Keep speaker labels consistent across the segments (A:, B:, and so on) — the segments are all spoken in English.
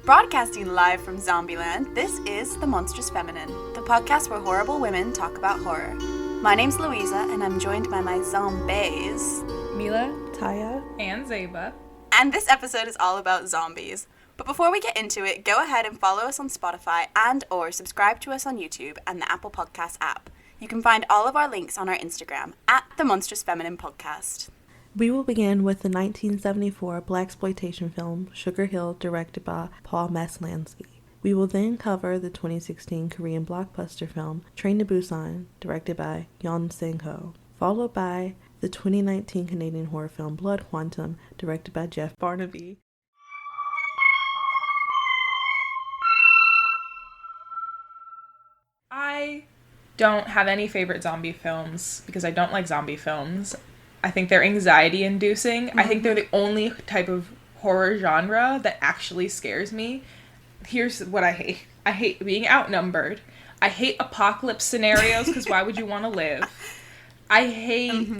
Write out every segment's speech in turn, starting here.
A: Broadcasting live from Zombieland, this is The Monstrous Feminine, the podcast where horrible women talk about horror. My name's Louisa, and I'm joined by my zombies,
B: Mila,
C: Tyia,
B: and Zeba.
A: And this episode is all about zombies. But before we get into it, go ahead and follow us on Spotify and or subscribe to us on YouTube and the Apple Podcast app. You can find all of our links on our Instagram, at The Monstrous Feminine Podcast.
C: We will begin with the 1974 blaxploitation film Sugar Hill, directed by Paul Maslansky. We will then cover the 2016 Korean blockbuster film Train to Busan, directed by Yeon Sang-ho, followed by the 2019 Canadian horror film Blood Quantum, directed by Jeff Barnaby.
B: I don't have any favorite zombie films because I don't like zombie films. I think they're anxiety-inducing. I think they're the only type of horror genre that actually scares me. Here's what I hate. I hate being outnumbered. I hate apocalypse scenarios because why would you want to live? I hate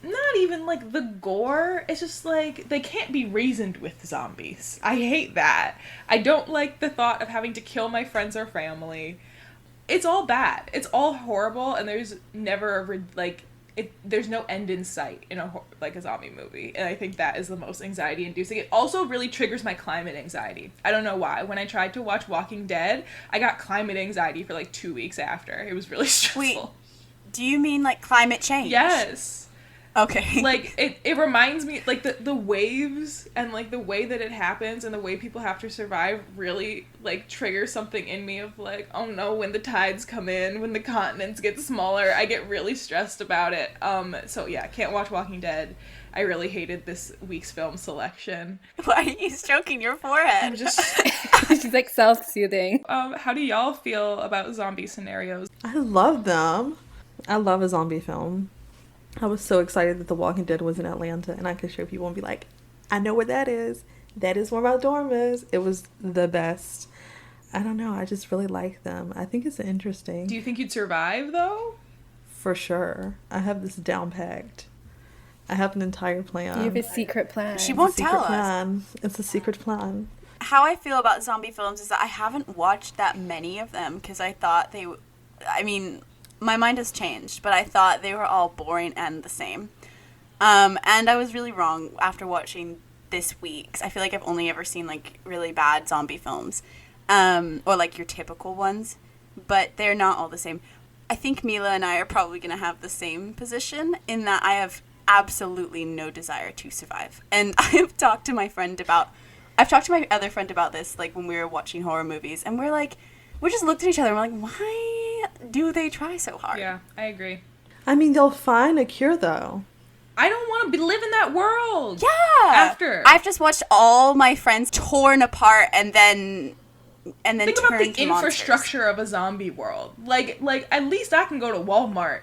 B: not even like the gore. It's just like they can't be reasoned with zombies. I hate that. I don't like the thought of having to kill my friends or family. It's all bad. It's all horrible, and there's never there's no end in sight in a zombie movie, and I think that is the most anxiety-inducing. It also really triggers my climate anxiety. I don't know why. When I tried to watch Walking Dead, I got climate anxiety for like 2 weeks after. It was really stressful.
A: Wait, do you mean like climate change?
B: Yes.
A: Okay.
B: Like, it reminds me, like, the waves and, like, the way that it happens and the way people have to survive really, like, triggers something in me of, like, oh no, when the tides come in, when the continents get smaller, I get really stressed about it. So, yeah, can't watch Walking Dead. I really hated this week's film selection.
A: Why are you stroking your forehead?
B: I'm just...
D: She's, like, self-soothing.
B: How do y'all feel about zombie scenarios?
C: I love them. I love a zombie film. I was so excited that The Walking Dead was in Atlanta and I could show people and be like, I know where that is. That is where my dorm is. It was the best. I don't know. I just really like them. I think it's interesting.
B: Do you think you'd survive, though?
C: For sure. I have this down packed. I have an entire plan.
D: You have a secret plan.
A: She won't tell
C: plan.
A: us.
C: It's a secret plan.
A: How I feel about zombie films is that I haven't watched that many of them because I thought my mind has changed, but I thought they were all boring and the same. And I was really wrong after watching this week's. I feel like I've only ever seen, like, really bad zombie films. Or, like, your typical ones. But they're not all the same. I think Mila and I are probably going to have the same position in that I have absolutely no desire to survive. And I've talked to my other friend about this, like, when we were watching horror movies. And we just looked at each other and we're like, why do they try so hard?
B: Yeah, I agree.
C: I mean, they'll find a cure, though.
B: I don't want to live in that world.
A: Yeah.
B: After.
A: I've just watched all my friends torn apart and then
B: think
A: turn
B: about the
A: to
B: infrastructure
A: monsters.
B: of a zombie world. Like at least I can go to Walmart.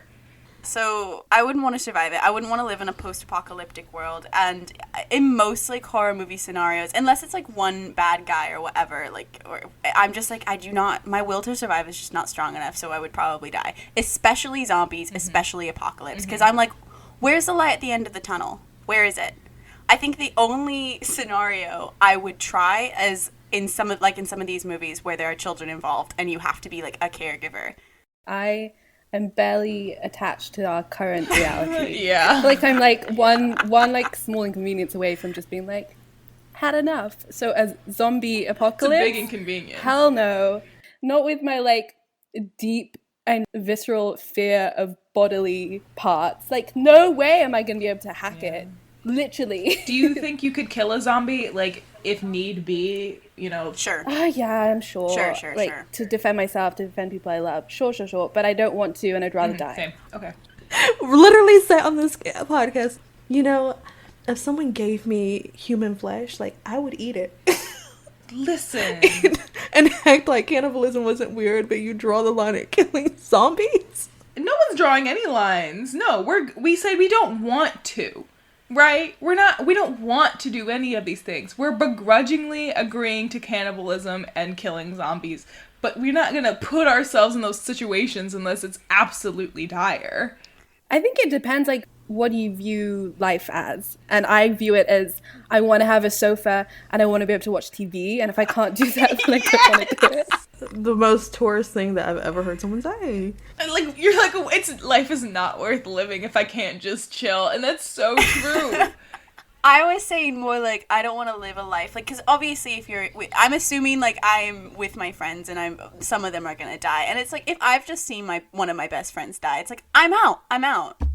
A: So I wouldn't want to survive it. I wouldn't want to live in a post-apocalyptic world. And in most, like, horror movie scenarios, unless it's, like, one bad guy or whatever, like, or I'm just, like, my will to survive is just not strong enough, so I would probably die. Especially zombies, especially apocalypse. Because I'm like, where's the light at the end of the tunnel? Where is it? I think the only scenario I would try is in some of these movies where there are children involved and you have to be, like, a caregiver.
D: I am barely attached to our current reality.
B: Yeah.
D: Like, I'm like one like small inconvenience away from just being like, had enough. So as zombie apocalypse,
B: It's a big inconvenience.
D: hell no. Not with my, like, deep and visceral fear of bodily parts. Like, no way am I going to be able to hack it. Literally.
B: Do you think you could kill a zombie, like, if need be, you know?
A: Sure.
D: Yeah, I'm sure.
A: Sure.
D: Like, to defend myself, to defend people I love. Sure. But I don't want to, and I'd rather die.
B: Same. Okay.
C: Literally said on this podcast, you know, if someone gave me human flesh, like, I would eat it.
B: Listen.
C: And act like cannibalism wasn't weird, but you draw the line at killing zombies?
B: No one's drawing any lines. No, we said we don't want to. Right? We don't want to do any of these things. We're begrudgingly agreeing to cannibalism and killing zombies, but we're not gonna put ourselves in those situations unless it's absolutely dire.
D: I think it depends. Like, what do you view life as? And I view it as, I want to have a sofa and I want to be able to watch TV. And if I can't do that, I feel like I want to do it.
C: The most tourist thing that I've ever heard someone say.
B: And like, you're like, it's life is not worth living if I can't just chill. And that's so true.
A: I was saying more like, I don't want to live a life, like, because obviously if you're, I'm assuming, like, I'm with my friends and some of them are going to die, and it's like, if I've just seen one of my best friends die, it's like, I'm out,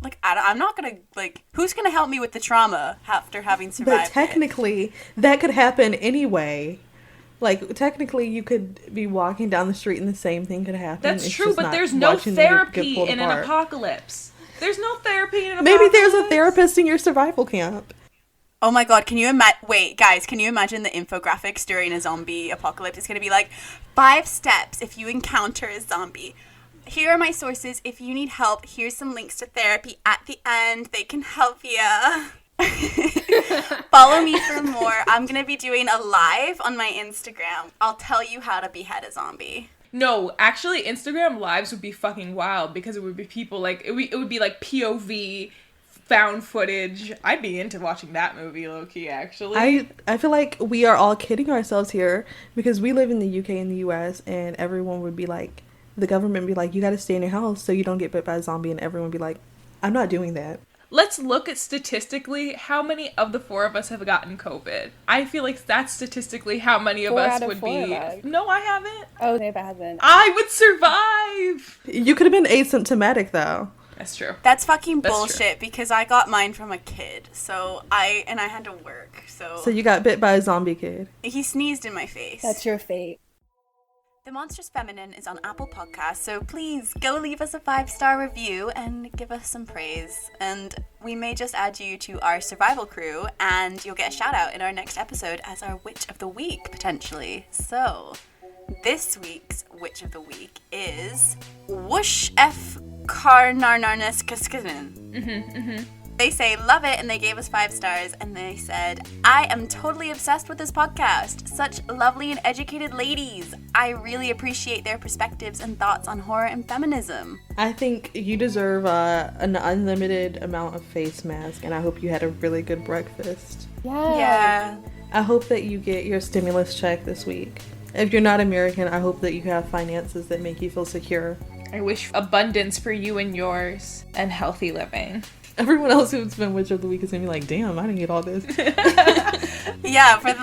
A: like, I'm not going to, like, who's going to help me with the trauma after having survived
C: But technically, that could happen anyway. Like, technically, you could be walking down the street and the same thing could happen.
B: That's
C: It's
B: true,
C: just
B: but
C: not
B: there's no
C: watching them get
B: therapy
C: pulled
B: in an
C: apart.
B: apocalypse. There's no therapy in an
C: Maybe
B: apocalypse.
C: there's a therapist in your survival camp.
A: Oh my god, can you wait, guys, can you imagine the infographics during a zombie apocalypse? It's going to be like, 5 steps if you encounter a zombie. Here are my sources. If you need help, here's some links to therapy at the end. They can help you. Follow me for more. I'm going to be doing a live on my Instagram. I'll tell you how to behead a zombie.
B: No, actually, Instagram lives would be fucking wild because it would be people like, it would be like POV, found footage. I'd be into watching that movie, low-key, actually.
C: I feel like we are all kidding ourselves here because we live in the UK and the US and everyone would be like, the government would be like, you gotta stay in your house so you don't get bit by a zombie, and everyone would be like, I'm not doing that.
B: Let's look at statistically how many of the 4 of us have gotten COVID. I feel like that's statistically how many of
D: 4
B: us
D: out of
B: would
D: 4
B: be.
D: alive.
B: No, I haven't.
D: Oh, Zeba hasn't.
B: I would survive.
C: You could have been asymptomatic though.
B: That's true.
A: That's fucking
B: That's
A: bullshit because I got mine from a kid. So I had to work. So
C: You got bit by a zombie kid.
A: he sneezed in my face.
D: That's your fate.
A: The Monstrous Feminine is on Apple Podcasts, so please go leave us a 5-star review and give us some praise. And we may just add you to our survival crew, and you'll get a shout out in our next episode as our Witch of the Week, potentially. So, this week's Witch of the Week is Whoosh F. Karnarnarnus Kaskinen. They say, love it, and they gave us 5 stars, and they said, I am totally obsessed with this podcast. Such lovely and educated ladies. I really appreciate their perspectives and thoughts on horror and feminism.
C: I think you deserve an unlimited amount of face mask, and I hope you had a really good breakfast.
A: Yeah.
C: I hope that you get your stimulus check this week. If you're not American, I hope that you have finances that make you feel secure.
B: I wish abundance for you and yours and healthy living.
C: Everyone else who's been Witch of the Week is gonna be like, damn, I didn't get all this.
A: Yeah, for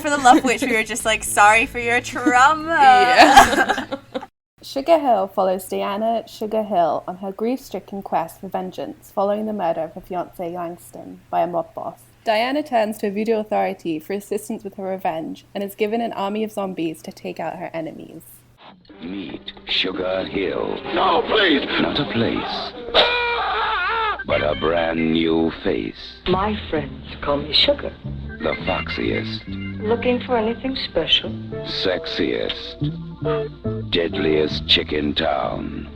A: the Love Witch, we were just like, sorry for your trauma.
B: Yeah.
D: Sugar Hill follows Diana Sugar Hill on her grief-stricken quest for vengeance following the murder of her fiancé Langston by a mob boss. Diana turns to a voodoo authority for assistance with her revenge and is given an army of zombies to take out her enemies.
E: Meet Sugar Hill.
F: No, please.
E: Not a place, but a brand new face.
G: My friends call me Sugar.
E: The foxiest,
G: Looking for anything special?
E: sexiest, deadliest chick in town.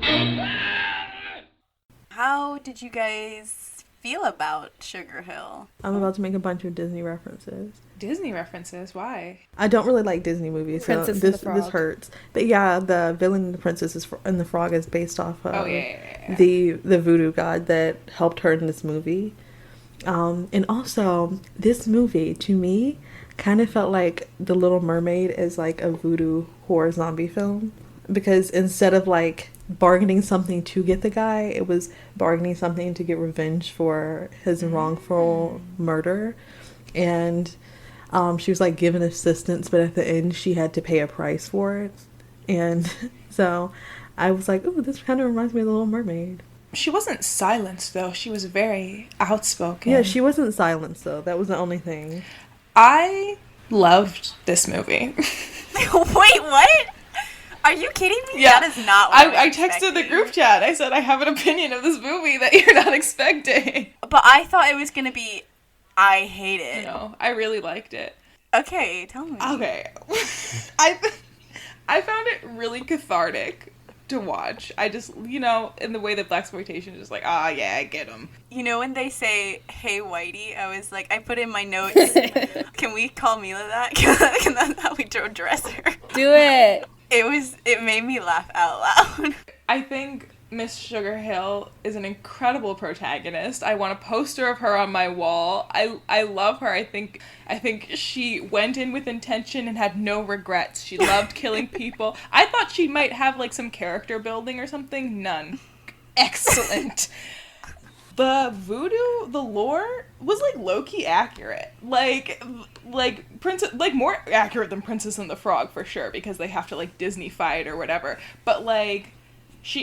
A: How did you guys feel about Sugar Hill?
C: I'm about to make a bunch of Disney references.
B: Disney references, why?
C: I don't really like Disney movies, so
D: Princess and the
C: this
D: Frog.
C: hurts. But yeah, the villain in the Princess and the Frog is based off of
B: Yeah.
C: the voodoo god that helped her in this movie. And also, this movie, to me, kind of felt like The Little Mermaid is like a voodoo horror zombie film. Because instead of like bargaining something to get the guy, it was bargaining something to get revenge for his wrongful murder. And she was like given assistance, but at the end she had to pay a price for it. And so I was like, ooh, this kind of reminds me of The Little Mermaid.
B: She wasn't silenced, though. She was very outspoken.
C: Yeah, she wasn't silenced, though. That was the only thing.
B: I loved this movie.
A: Wait, what? Are you kidding me?
B: Yeah.
A: That is not what
B: I texted the group chat. I said, I have an opinion of this movie that you're not expecting.
A: But I thought it was going to be, I hate it.
B: No, I really liked it.
A: Okay, tell me.
B: Okay. I found it really cathartic to watch. I just, in the way that blaxploitation is just like, yeah, I get them.
A: You know when they say, hey, Whitey, I was like, I put in my notes, can we call Mila that? Can that's how we dress her?
D: Do it!
A: It made me laugh out loud.
B: I think Miss Sugar Hill is an incredible protagonist. I want a poster of her on my wall. I love her. I think she went in with intention and had no regrets. She loved killing people. I thought she might have like some character building or something. None. Excellent. The voodoo, the lore was like low-key accurate. Like Princess, like more accurate than Princess and the Frog for sure, because they have to like Disney-fy it or whatever. But like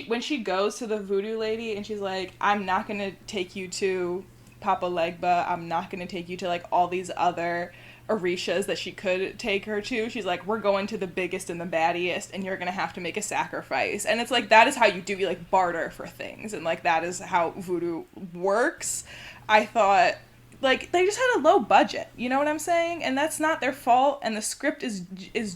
B: when she goes to the voodoo lady and she's like, I'm not gonna take you to Papa Legba, I'm not gonna take you to like all these other orishas that she could take her to. She's like, we're going to the biggest and the baddiest, and you're gonna have to make a sacrifice. And it's like, that is how you do, you like barter for things, and like that is how voodoo works. I thought like they just had a low budget, you know what I'm saying? And that's not their fault, and the script is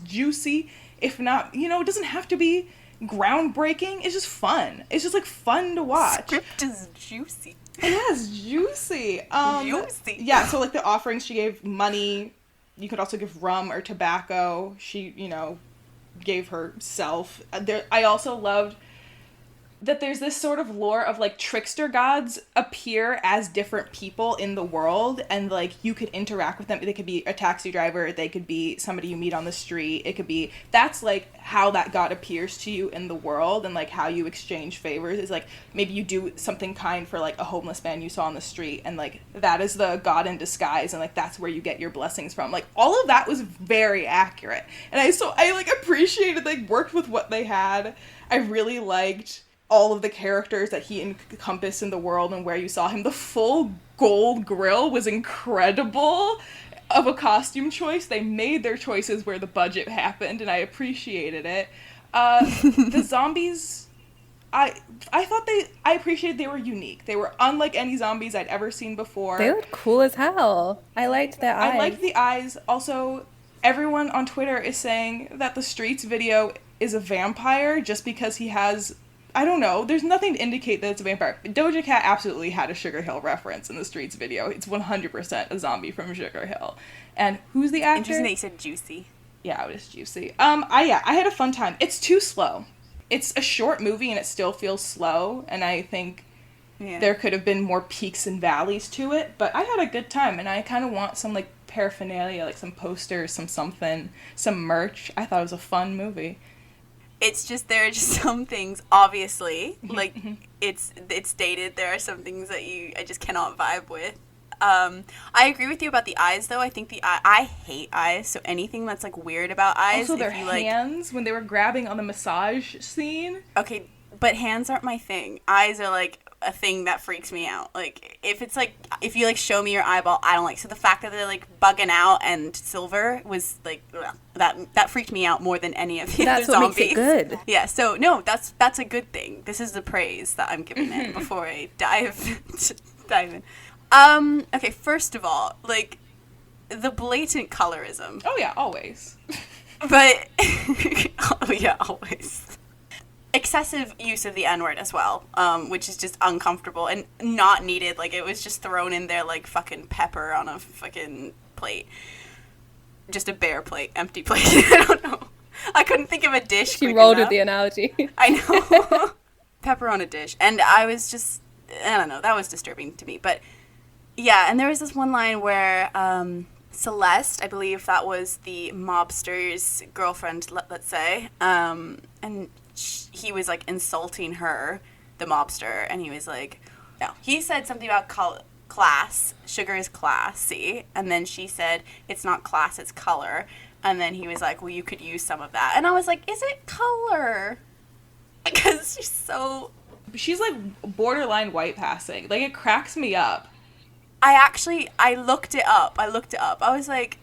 B: juicy, if not, you know, it doesn't have to be groundbreaking. It's just fun. It's just like fun to watch.
A: Script is juicy.
B: Yes, juicy.
A: Juicy.
B: Yeah, so like the offerings, she gave money. You could also give rum or tobacco. She, you know, gave herself. I also loved that there's this sort of lore of like trickster gods appear as different people in the world, and like you could interact with them. They could be a taxi driver, they could be somebody you meet on the street, it could be, that's like how that god appears to you in the world, and like how you exchange favors is like maybe you do something kind for like a homeless man you saw on the street, and like that is the god in disguise, and like that's where you get your blessings from. Like all of that was very accurate, and I like appreciated they worked with what they had. I really liked all of the characters that he encompassed in the world and where you saw him. The full gold grill was incredible of a costume choice. They made their choices where the budget happened, and I appreciated it. The zombies, I appreciated they were unique. They were unlike any zombies I'd ever seen before.
D: They looked cool as hell. I liked their eyes.
B: I liked the eyes. Also, everyone on Twitter is saying that the Streets video is a vampire just because he has, I don't know, there's nothing to indicate that it's a vampire. Doja Cat absolutely had a Sugar Hill reference in the Streets video. It's 100% a zombie from Sugar Hill. And who's the actor?
A: Interesting that you said juicy.
B: Yeah, it was juicy. I had a fun time. It's too slow. It's a short movie and it still feels slow, and I think there could have been more peaks and valleys to it, but I had a good time, and I kind of want some like paraphernalia, like some posters, some merch. I thought it was a fun movie.
A: It's just, there are just some things, obviously, like, it's dated. There are some things that I just cannot vibe with. I agree with you about the eyes, though. I think I hate eyes, so anything that's, like, weird about eyes.
B: Also, their hands, when they were grabbing on the massage scene.
A: Okay, but hands aren't my thing. Eyes are, like, a thing that freaks me out. Like, if you, like, show me your eyeball, I don't like. So the fact that they're, like, bugging out and silver was, like, that freaked me out more than any of the other zombies.
D: That's what makes it good.
A: Yeah, so, no, that's a good thing. This is the praise that I'm giving it before I dive in. Okay, first of all, like, the blatant colorism.
B: Oh, yeah, always.
A: But, oh, yeah, always. Excessive use of the N-word as well, which is just uncomfortable and not needed. Like, it was just thrown in there like fucking pepper on a fucking plate. Just a bare plate, empty plate. I don't know. I couldn't think of a dish.
D: She rolled with the analogy.
A: I know. Pepper on a dish. And I was just, I don't know, that was disturbing to me. But, yeah, and there was this one line where Celeste, I believe that was the mobster's girlfriend, let's say, and he was, like, insulting her, the mobster, and he was like, no. He said something about class. Sugar is classy. And then she said, it's not class, it's color. And then he was like, well, you could use some of that. And I was like, is it color? Because she's, like, borderline white passing. Like, it cracks me up. I looked it up. I was like,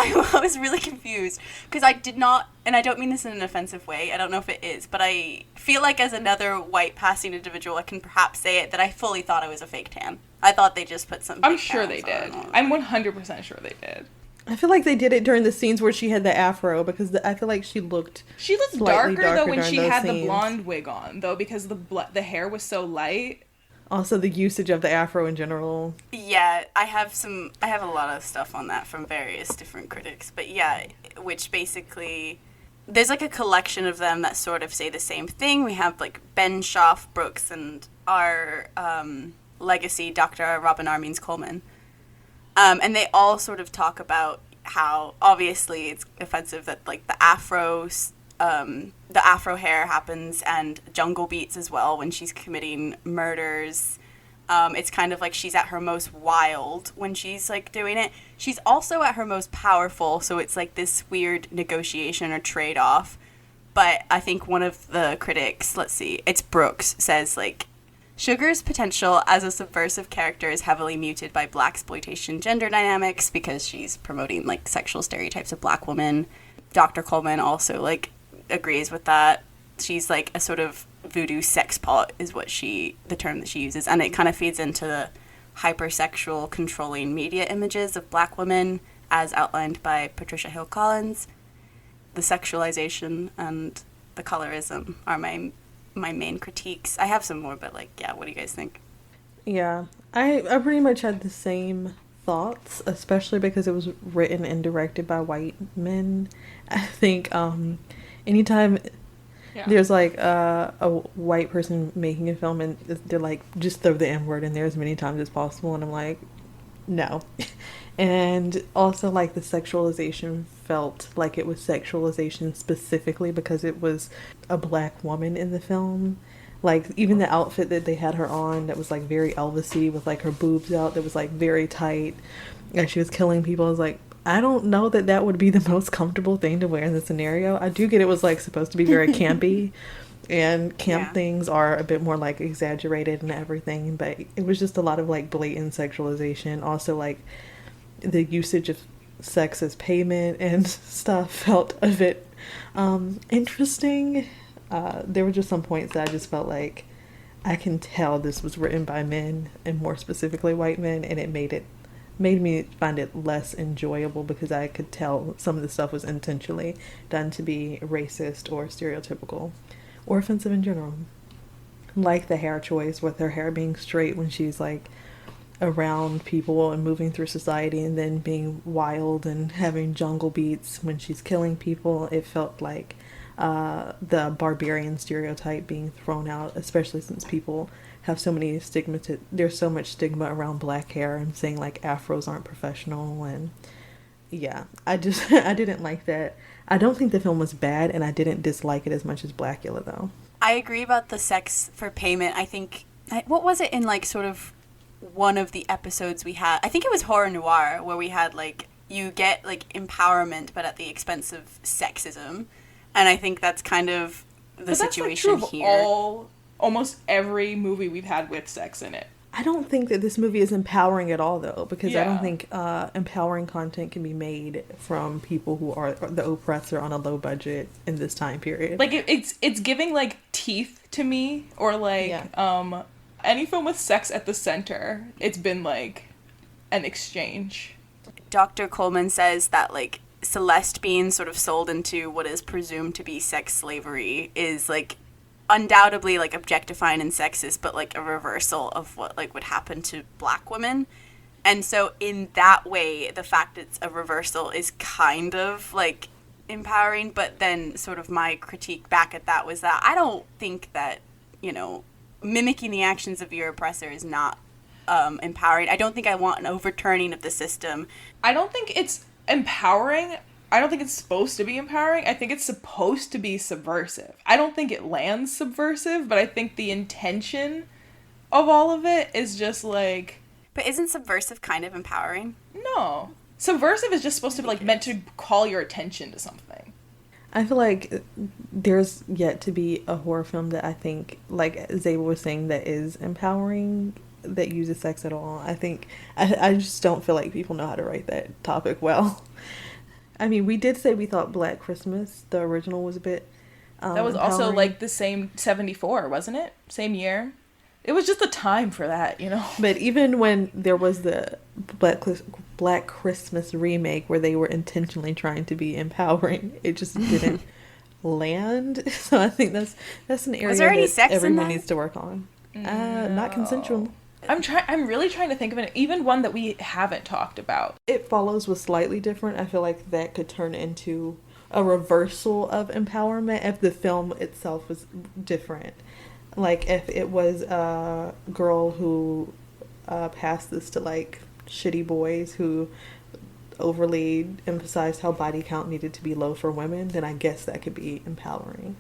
A: I was really confused because I did not, and I don't mean this in an offensive way, I don't know if it is, but I feel like as another white passing individual, I can perhaps say it, that I fully thought it was a fake tan. I thought they just put some.
B: I'm sure they did. I'm 100% sure they did.
C: I feel like they did it during the scenes where she had the afro, because I feel like she looked
B: darker though when she had the blonde wig on, though, because the hair was so light.
C: Also, the usage of the afro in general.
A: Yeah, I have a lot of stuff on that from various different critics. But yeah, which basically, there's like a collection of them that sort of say the same thing. We have like Ben Schaff Brooks and our legacy, Dr. Robin Armeens Coleman. And they all sort of talk about how obviously it's offensive that like the afro hair happens, and jungle beats as well when she's committing murders. It's kind of like she's at her most wild when she's like doing it. She's also at her most powerful, so it's like this weird negotiation or trade-off. But I think one of the critics, let's see, it's Brooks, says like, Sugar's potential as a subversive character is heavily muted by blaxploitation gender dynamics because she's promoting like sexual stereotypes of black women. Dr. Coleman also like agrees with that. She's like a sort of voodoo sex pot is the term that she uses, and it kind of feeds into the hypersexual controlling media images of black women as outlined by Patricia Hill Collins. The sexualization and the colorism are my main critiques. I have some more, but like, yeah, what do you guys think?
C: Yeah, I pretty much had the same thoughts, especially because it was written and directed by white men. I think anytime there's like a white person making a film and they're like, just throw the N-word in there as many times as possible, and I'm like, no. And also like the sexualization felt like it was sexualization specifically because it was a black woman in the film. Like even the outfit that they had her on that was like very Elvis-y with like her boobs out, that was like very tight, and she was killing people. I was like, I don't know that would be the most comfortable thing to wear in the scenario. I do get it was like supposed to be very campy, and camp things are a bit more like exaggerated and everything, but it was just a lot of like blatant sexualization. Also like the usage of sex as payment and stuff felt a bit interesting. There were just some points that I just felt like I can tell this was written by men, and more specifically white men, and it made me find it less enjoyable because I could tell some of the stuff was intentionally done to be racist or stereotypical or offensive in general. Like the hair choice, with her hair being straight when she's like around people and moving through society, and then being wild and having jungle beats when she's killing people. It felt like the barbarian stereotype being thrown out, especially since people have so many there's so much stigma around black hair and saying like afros aren't professional. And yeah, I didn't like that. I don't think the film was bad, and I didn't dislike it as much as Blackula though.
A: I agree about the sex for payment. I think, what was it in like sort of one of the episodes we had? I think it was Horror Noir, where we had like, you get like empowerment but at the expense of sexism. And I think that's kind of the situation
B: like true
A: here.
B: Of almost every movie we've had with sex in it.
C: I don't think that this movie is empowering at all, though, because I don't think empowering content can be made from people who are the oppressor on a low budget in this time period.
B: Like, it's giving, like, teeth to me, or, like, any film with sex at the center, it's been, like, an exchange.
A: Dr. Coleman says that, like, Celeste being sort of sold into what is presumed to be sex slavery is, like, undoubtedly like objectifying and sexist, but like a reversal of what like would happen to black women. And so in that way, the fact it's a reversal is kind of like empowering. But then sort of my critique back at that was that I don't think that, you know, mimicking the actions of your oppressor is not empowering. I don't think I want an overturning of the system.
B: I don't think it's empowering. I don't think it's supposed to be empowering. I think it's supposed to be subversive. I don't think it lands subversive, but I think the intention of all of it is just like...
A: But isn't subversive kind of empowering?
B: No. Subversive is just supposed to be like meant to call your attention to something.
C: I feel like there's yet to be a horror film that I think, like Zeba was saying, that is empowering, that uses sex at all. I think, I just don't feel like people know how to write that topic well. I mean, we did say we thought Black Christmas, the original, was a bit
B: that was empowering. Also like the same 74, wasn't it? Same year. It was just the time for that, you know?
C: But even when there was the Black Christmas remake where they were intentionally trying to be empowering, it just didn't land. So I think that's an area that everyone needs to work on. No. Not consensual.
B: I'm really trying to think of even one that we haven't talked about.
C: It Follows was slightly different. I feel like that could turn into a reversal of empowerment if the film itself was different. Like if it was a girl who passed this to like shitty boys who overly emphasized how body count needed to be low for women, then I guess that could be empowering.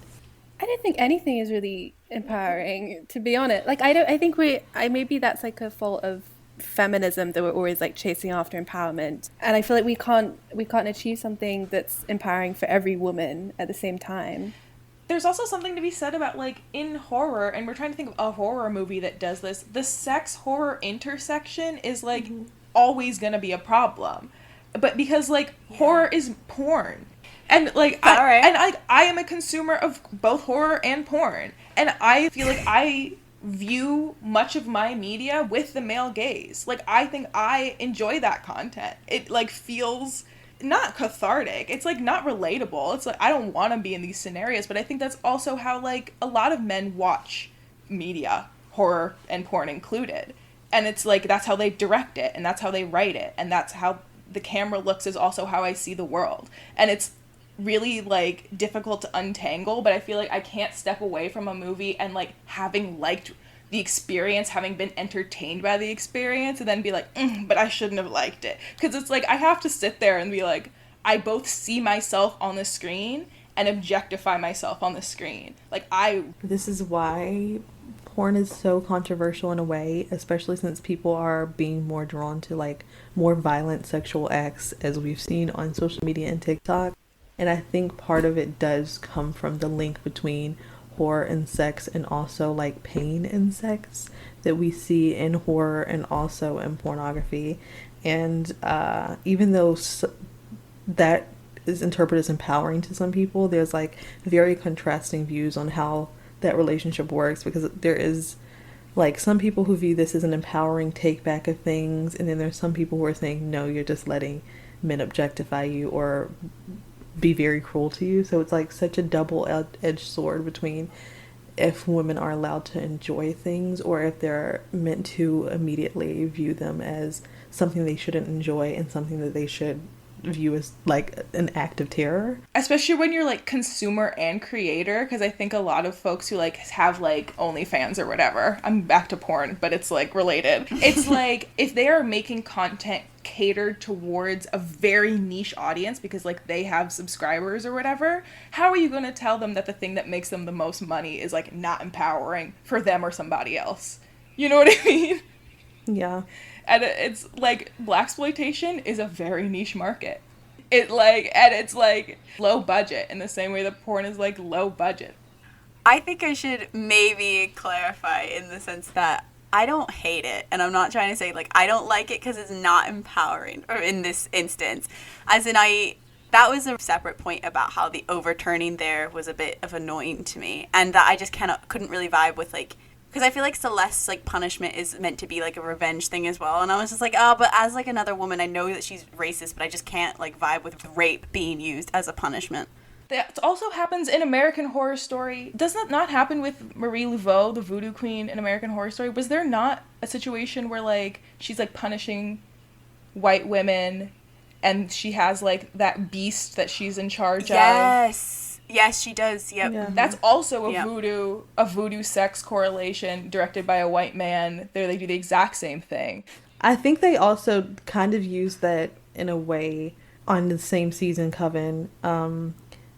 D: I don't think anything is really empowering, to be honest. Like, maybe that's like a fault of feminism, that we're always like chasing after empowerment. And I feel like we can't achieve something that's empowering for every woman at the same time.
B: There's also something to be said about, like, in horror, and we're trying to think of a horror movie that does this, the sex horror intersection is, like, always gonna be a problem. But because, like, horror is porn. And, like, I am a consumer of both horror and porn. And I feel like I view much of my media with the male gaze. Like, I think I enjoy that content. It, like, feels not cathartic. It's, like, not relatable. It's, like, I don't want to be in these scenarios. But I think that's also how, like, a lot of men watch media, horror and porn included. And it's, like, that's how they direct it. And that's how they write it. And that's how the camera looks is also how I see the world. And it's really, like, difficult to untangle, but I feel like I can't step away from a movie and, like, having liked the experience, having been entertained by the experience, and then be like, but I shouldn't have liked it. Because it's like, I have to sit there and be like, I both see myself on the screen and objectify myself on the screen. Like,
C: This is why porn is so controversial in a way, especially since people are being more drawn to, like, more violent sexual acts, as we've seen on social media and TikTok. And I think part of it does come from the link between horror and sex, and also, like, pain and sex that we see in horror and also in pornography. And even though that is interpreted as empowering to some people, there's, like, very contrasting views on how that relationship works, because there is, like, some people who view this as an empowering take back of things, and then there's some people who are saying, no, you're just letting men objectify you or be very cruel to you. So it's, like, such a double-edged sword between if women are allowed to enjoy things or if they're meant to immediately view them as something they shouldn't enjoy and something that they should view as, like, an act of terror.
B: Especially when you're, like, consumer and creator, because I think a lot of folks who, like, have, like, OnlyFans or whatever, I'm back to porn, but it's, like, related. It's like, if they are making content catered towards a very niche audience because, like, they have subscribers or whatever, how are you going to tell them that the thing that makes them the most money is, like, not empowering for them or somebody else? You know what I mean?
C: Yeah.
B: And it's, like, blaxploitation is a very niche market. It's, like, low budget in the same way that porn is, like, low budget.
A: I think I should maybe clarify in the sense that I don't hate it, and I'm not trying to say, like, I don't like it because it's not empowering, or in this instance. As in, that was a separate point about how the overturning there was a bit of annoying to me, and that I just couldn't really vibe with, like, because I feel like Celeste's, like, punishment is meant to be, like, a revenge thing as well, and I was just like, oh, but as, like, another woman, I know that she's racist, but I just can't, like, vibe with rape being used as a punishment.
B: That also happens in American Horror Story. Does that not happen with Marie Laveau, the voodoo queen in American Horror Story? Was there not a situation where, like, she's, like, punishing white women and she has, like, that beast that she's in charge of?
A: Yes, she does. Yep.
C: Yeah.
B: That's also a voodoo sex correlation directed by a white man. There they do the exact same thing.
C: I think they also kind of use that in a way on the same season, Coven,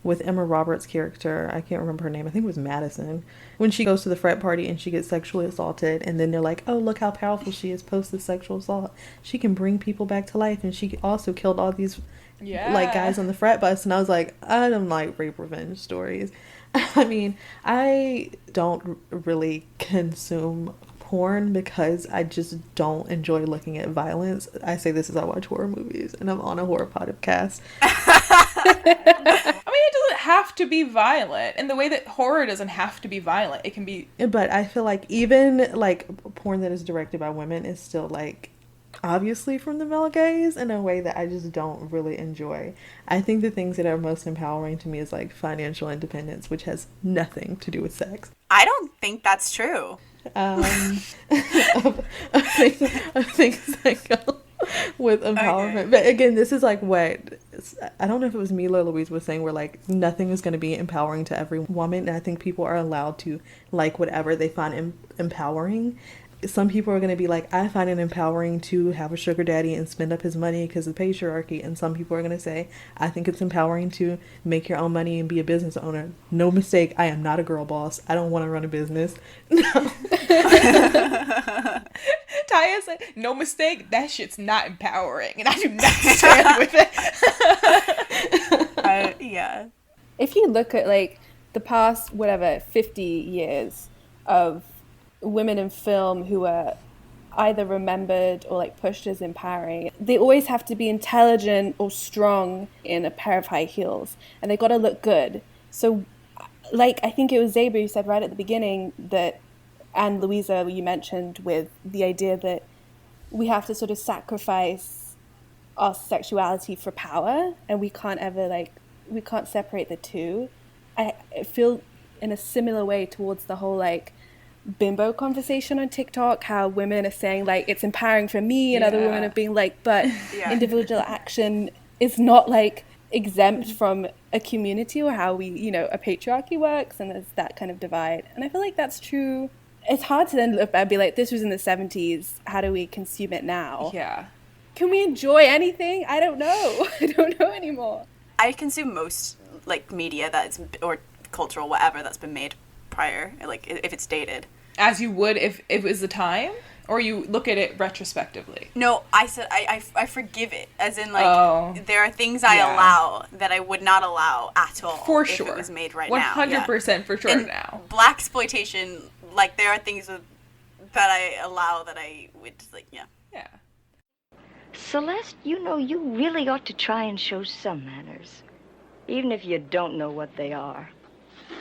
C: with Emma Roberts' character. I can't remember her name. I think it was Madison. When she goes to the frat party and she gets sexually assaulted, and then they're like, oh, look how powerful she is post the sexual assault. She can bring people back to life, and she also killed all these like, guys on the frat bus. And I was like, I don't like rape revenge stories. I mean, I don't really consume porn because I just don't enjoy looking at violence. I say this as I watch horror movies, and I'm on a horror podcast.
B: I mean, it doesn't have to be violent, and the way that horror doesn't have to be violent. It can be.
C: But I feel like even, like, porn that is directed by women is still, like, obviously from the male gaze in a way that I just don't really enjoy. I think the things that are most empowering to me is, like, financial independence, which has nothing to do with sex.
A: I don't think that's true.
C: Of things that go with empowerment. Okay. But again, this is, like, what I don't know if it was Mila or Louisa was saying where like nothing is going to be empowering to every woman, and I think people are allowed to like whatever they find empowering. Some people are going to be like, I find it empowering to have a sugar daddy and spend up his money because of patriarchy. And some people are going to say, I think it's empowering to make your own money and be a business owner. No mistake, I am not a girl boss. I don't want to run a business. No.
B: Tyia said, no mistake, that shit's not empowering. And I do not stand with it.
A: Yeah.
D: If you look at like the past, 50 years of women in film who are either remembered or like pushed as empowering, they always have to be intelligent or strong in a pair of high heels, and they got to look good. So like I think it was Zeba who said right at the beginning that, and Louisa you mentioned, with the idea that we have to sort of sacrifice our sexuality for power, and we can't separate the two. I feel in a similar way towards the whole like bimbo conversation on TikTok, how women are saying like it's empowering for me, and other women are being like, but individual action is not like exempt from a community or how we, a patriarchy works, and there's that kind of divide. And I feel like that's true. It's hard to then look back and be like, this was in the 70s, how do we consume it now?
B: Yeah.
D: Can we enjoy anything? I don't know. I don't know anymore.
A: I consume most like media that's, or cultural whatever, that's been made prior, like if it's dated.
B: As you would if it was the time? Or you look at it retrospectively?
A: No, I said I forgive it. As in, like, there are things I allow that I would not allow at all
B: for
A: if
B: sure.
A: it was made right
B: 100% for sure
A: and
B: now.
A: Blaxploitation, like, there are things that I allow that I would, like,
B: Yeah.
G: Celeste, you know you really ought to try and show some manners. Even if you don't know what they are.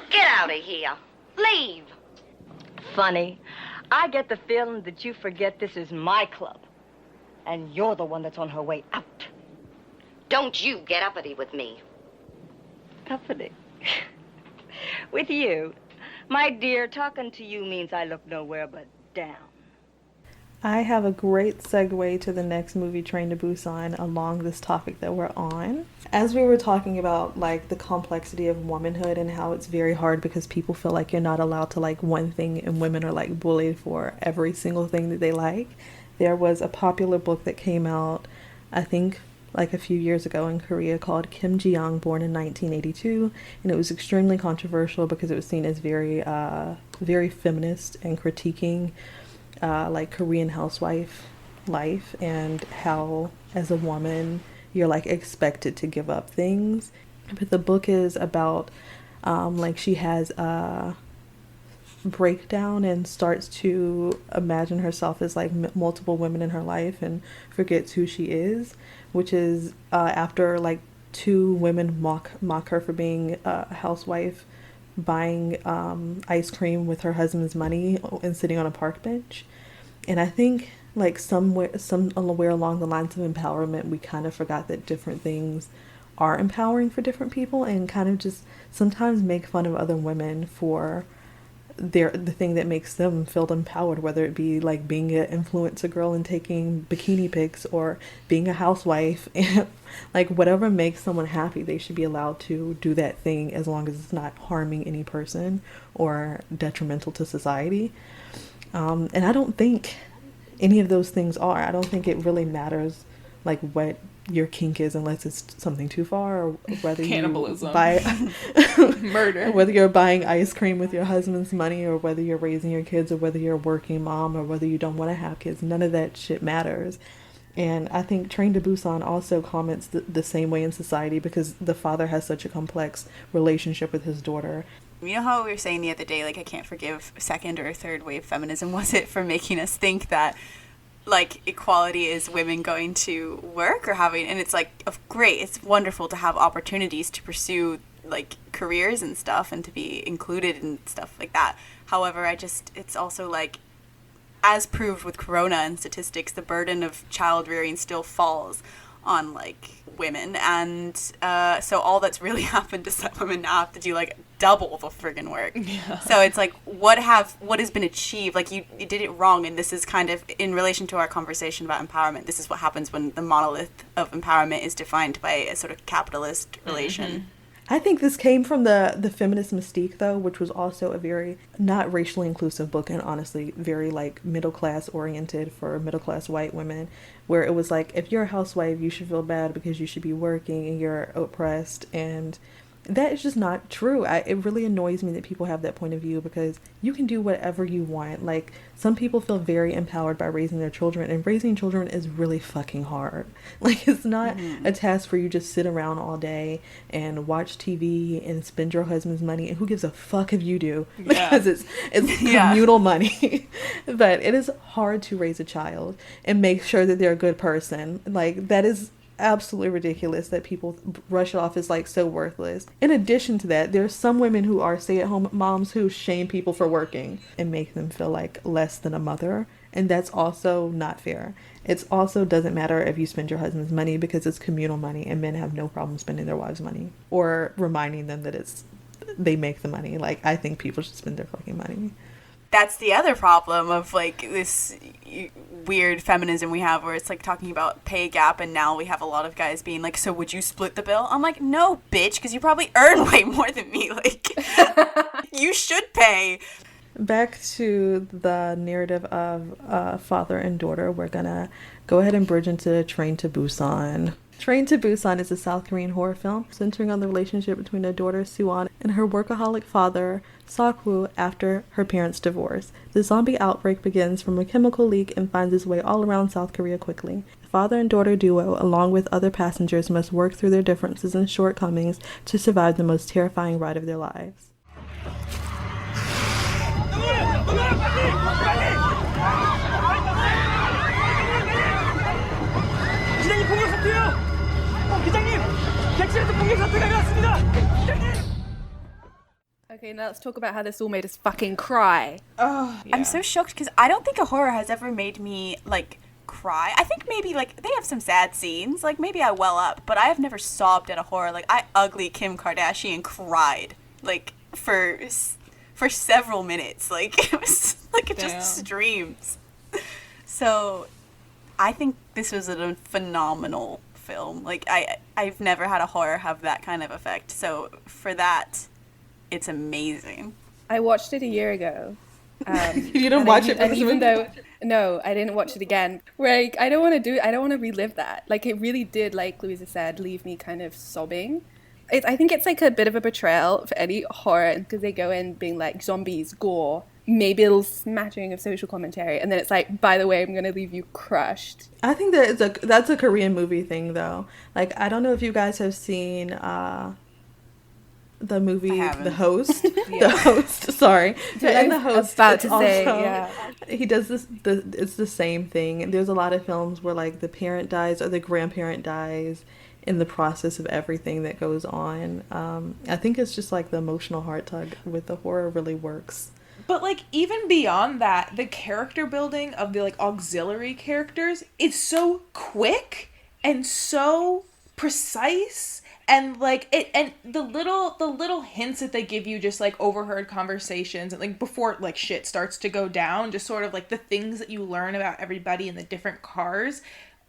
G: Get out of here. Leave. Funny. I get the feeling that you forget this is my club. And you're the one that's on her way out.
F: Don't you get uppity with me.
G: Uppity? With you? My dear, talking to you means I look nowhere but down.
C: I have a great segue to the next movie, Train to Busan, along this topic that we're on. As we were talking about, like, the complexity of womanhood and how it's very hard because people feel like you're not allowed to like one thing, and women are like bullied for every single thing that they like. There was a popular book that came out, I think, like a few years ago in Korea, called Kim Ji-young, born in 1982, and it was extremely controversial because it was seen as very feminist and critiquing like Korean housewife life and how as a woman you're like expected to give up things. But the book is about like she has a breakdown and starts to imagine herself as like multiple women in her life and forgets who she is, which is after like two women mock her for being a housewife, buying ice cream with her husband's money and sitting on a park bench. And I think like somewhere along the lines of empowerment, we kind of forgot that different things are empowering for different people, and kind of just sometimes make fun of other women for the thing that makes them feel empowered, whether it be like being an influencer girl and taking bikini pics, or being a housewife, and like whatever makes someone happy, they should be allowed to do that thing as long as it's not harming any person or detrimental to society. And I don't think any of those things are. I don't think it really matters like what your kink is unless it's something too far, or whether
B: cannibalism,
C: you buy
B: murder,
C: whether you're buying ice cream with your husband's money, or whether you're raising your kids, or whether you're a working mom, or whether you don't want to have kids. None of that shit matters. And I think Train to Busan also comments the same way in society, because the father has such a complex relationship with his daughter.
A: You know how we were saying the other day, like, I can't forgive second or third wave feminism, was it, for making us think that, like, equality is women going to work or having, and it's like, great, it's wonderful to have opportunities to pursue, like, careers and stuff, and to be included and stuff like that. However, it's also, like, as proved with Corona and statistics, the burden of child rearing still falls on like women, and so all that's really happened is that women now have to do like double the friggin' work. Yeah. So it's like what has been achieved? Like you did it wrong, and this is kind of in relation to our conversation about empowerment. This is what happens when the monolith of empowerment is defined by a sort of capitalist relation.
C: Mm-hmm. I think this came from the feminist mystique, though, which was also a very not racially inclusive book, and honestly very like middle class oriented for middle class white women, where it was like, if you're a housewife, you should feel bad because you should be working and you're oppressed, and that is just not true. It really annoys me that people have that point of view, because you can do whatever you want. Like, some people feel very empowered by raising their children, and raising children is really fucking hard. Like, it's not a task where you just sit around all day and watch TV and spend your husband's money, and who gives a fuck if you do, because it's communal money. But it is hard to raise a child and make sure that they're a good person. Like, that is absolutely ridiculous that people brush it off as like so worthless. In addition to that, there's some women who are stay-at-home moms who shame people for working and make them feel like less than a mother, and that's also not fair. It also doesn't matter if you spend your husband's money, because it's communal money, and men have no problem spending their wives' money or reminding them that they make the money. Like, I think people should spend their fucking money.
A: That's the other problem of like this weird feminism we have, where it's like talking about pay gap, and now we have a lot of guys being like, so would you split the bill? I'm like, no, bitch, because you probably earn way more than me. Like, you should pay.
C: Back to the narrative of father and daughter, we're gonna go ahead and bridge into Train to Busan. Train to Busan is a South Korean horror film centering on the relationship between a daughter, Suwon, and her workaholic father, Seok-woo, after her parents' divorce. The zombie outbreak begins from a chemical leak and finds its way all around South Korea quickly. The father and daughter duo, along with other passengers, must work through their differences and shortcomings to survive the most terrifying ride of their lives.
D: Okay, now let's talk about how this all made us fucking cry.
A: Oh, yeah. I'm so shocked, because I don't think a horror has ever made me like cry. I think maybe like they have some sad scenes, like maybe I well up, but I have never sobbed at a horror. Like, I ugly Kim Kardashian cried like for several minutes. Like, it was like it just streams. So I think this was a phenomenal film. Like, I've never had a horror have that kind of effect. So for that, it's amazing.
D: I watched it a year ago.
C: You didn't watch it,
D: and even though no, I didn't watch it again. Like, I don't want to relive that. Like, it really did, like Louisa said, leave me kind of sobbing. I think it's like a bit of a betrayal for any horror, because they go in being like zombies, gore, maybe a little smattering of social commentary, and then it's like, by the way, I'm gonna leave you crushed.
C: I think that's a Korean movie thing, though. Like, I don't know if you guys have seen the movie The Host. The Host, sorry. And The Host,
D: about to say, yeah.
C: He does this, it's the same thing. And there's a lot of films where like the parent dies or the grandparent dies in the process of everything that goes on. I think it's just like the emotional heart tug with the horror really works.
B: But, like, even beyond that, the character building of the, like, auxiliary characters is so quick and so precise, and, like, the little hints that they give you, just, like, overheard conversations, and, like, before, like, shit starts to go down, just sort of, like, the things that you learn about everybody in the different cars,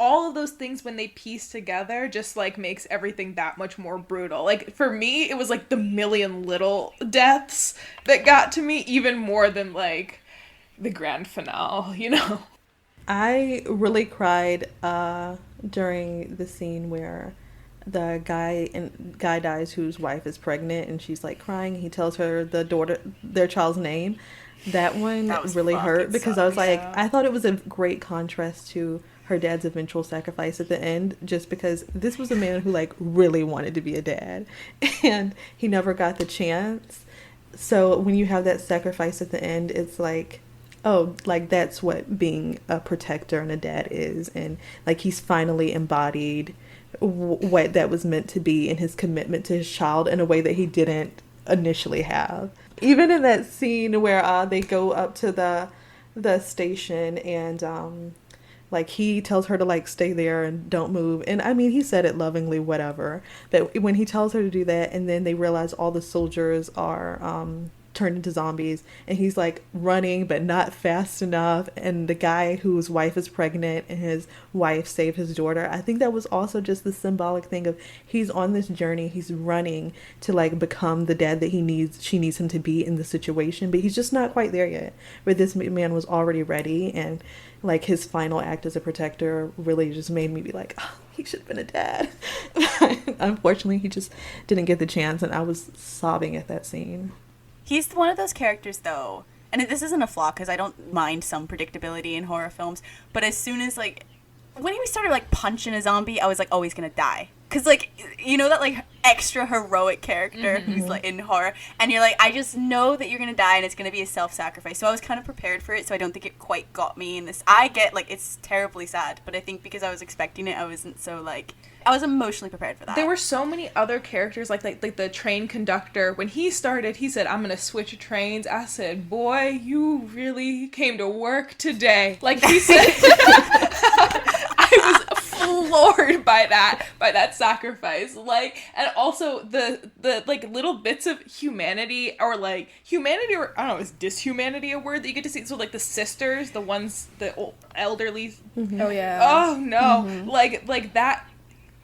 B: all of those things, when they piece together, just, like, makes everything that much more brutal. Like, for me, it was, like, the million little deaths that got to me, even more than, like, the grand finale, you know?
C: I really cried during the scene where the guy dies whose wife is pregnant, and she's, like, crying. He tells her their child's name. That one really hurt, because I was like, I thought it was a great contrast to her dad's eventual sacrifice at the end, just because this was a man who like really wanted to be a dad, and he never got the chance. So when you have that sacrifice at the end, it's like, oh, like that's what being a protector and a dad is, and like he's finally embodied what that was meant to be in his commitment to his child in a way that he didn't initially have. Even in that scene where they go up to the station, and Like, he tells her to, like, stay there and don't move. And, I mean, he said it lovingly, whatever. But when he tells her to do that, and then they realize all the soldiers are turned into zombies, and he's, like, running, but not fast enough. And the guy whose wife is pregnant, and his wife saved his daughter. I think that was also just the symbolic thing of he's on this journey. He's running to, like, become the dad that she needs him to be in the situation. But he's just not quite there yet. Where this man was already ready, and like his final act as a protector really just made me be like, oh, he should have been a dad. Unfortunately, he just didn't get the chance, and I was sobbing at that scene.
A: He's one of those characters, though, and this isn't a flaw because I don't mind some predictability in horror films, but as soon as, like, when he started, like, punching a zombie, I was like, oh, he's gonna die. Because, like, you know that, like, extra heroic character who's, like, in horror, and you're like, I just know that you're going to die, and it's going to be a self-sacrifice. So I was kind of prepared for it, so I don't think it quite got me in this. I get, like, it's terribly sad, but I think because I was expecting it, I wasn't so, like, I was emotionally prepared for that.
B: There were so many other characters, like the train conductor. When he started, he said, I'm going to switch trains. I said, boy, you really came to work today. Like, he said... I was floored by that sacrifice. Like, and also the like little bits of humanity, or like humanity, or I don't know, is dishumanity a word that you get to see? So like the sisters, the ones, the old elderly.
D: Mm-hmm. Oh yeah.
B: Oh no. Mm-hmm. Like that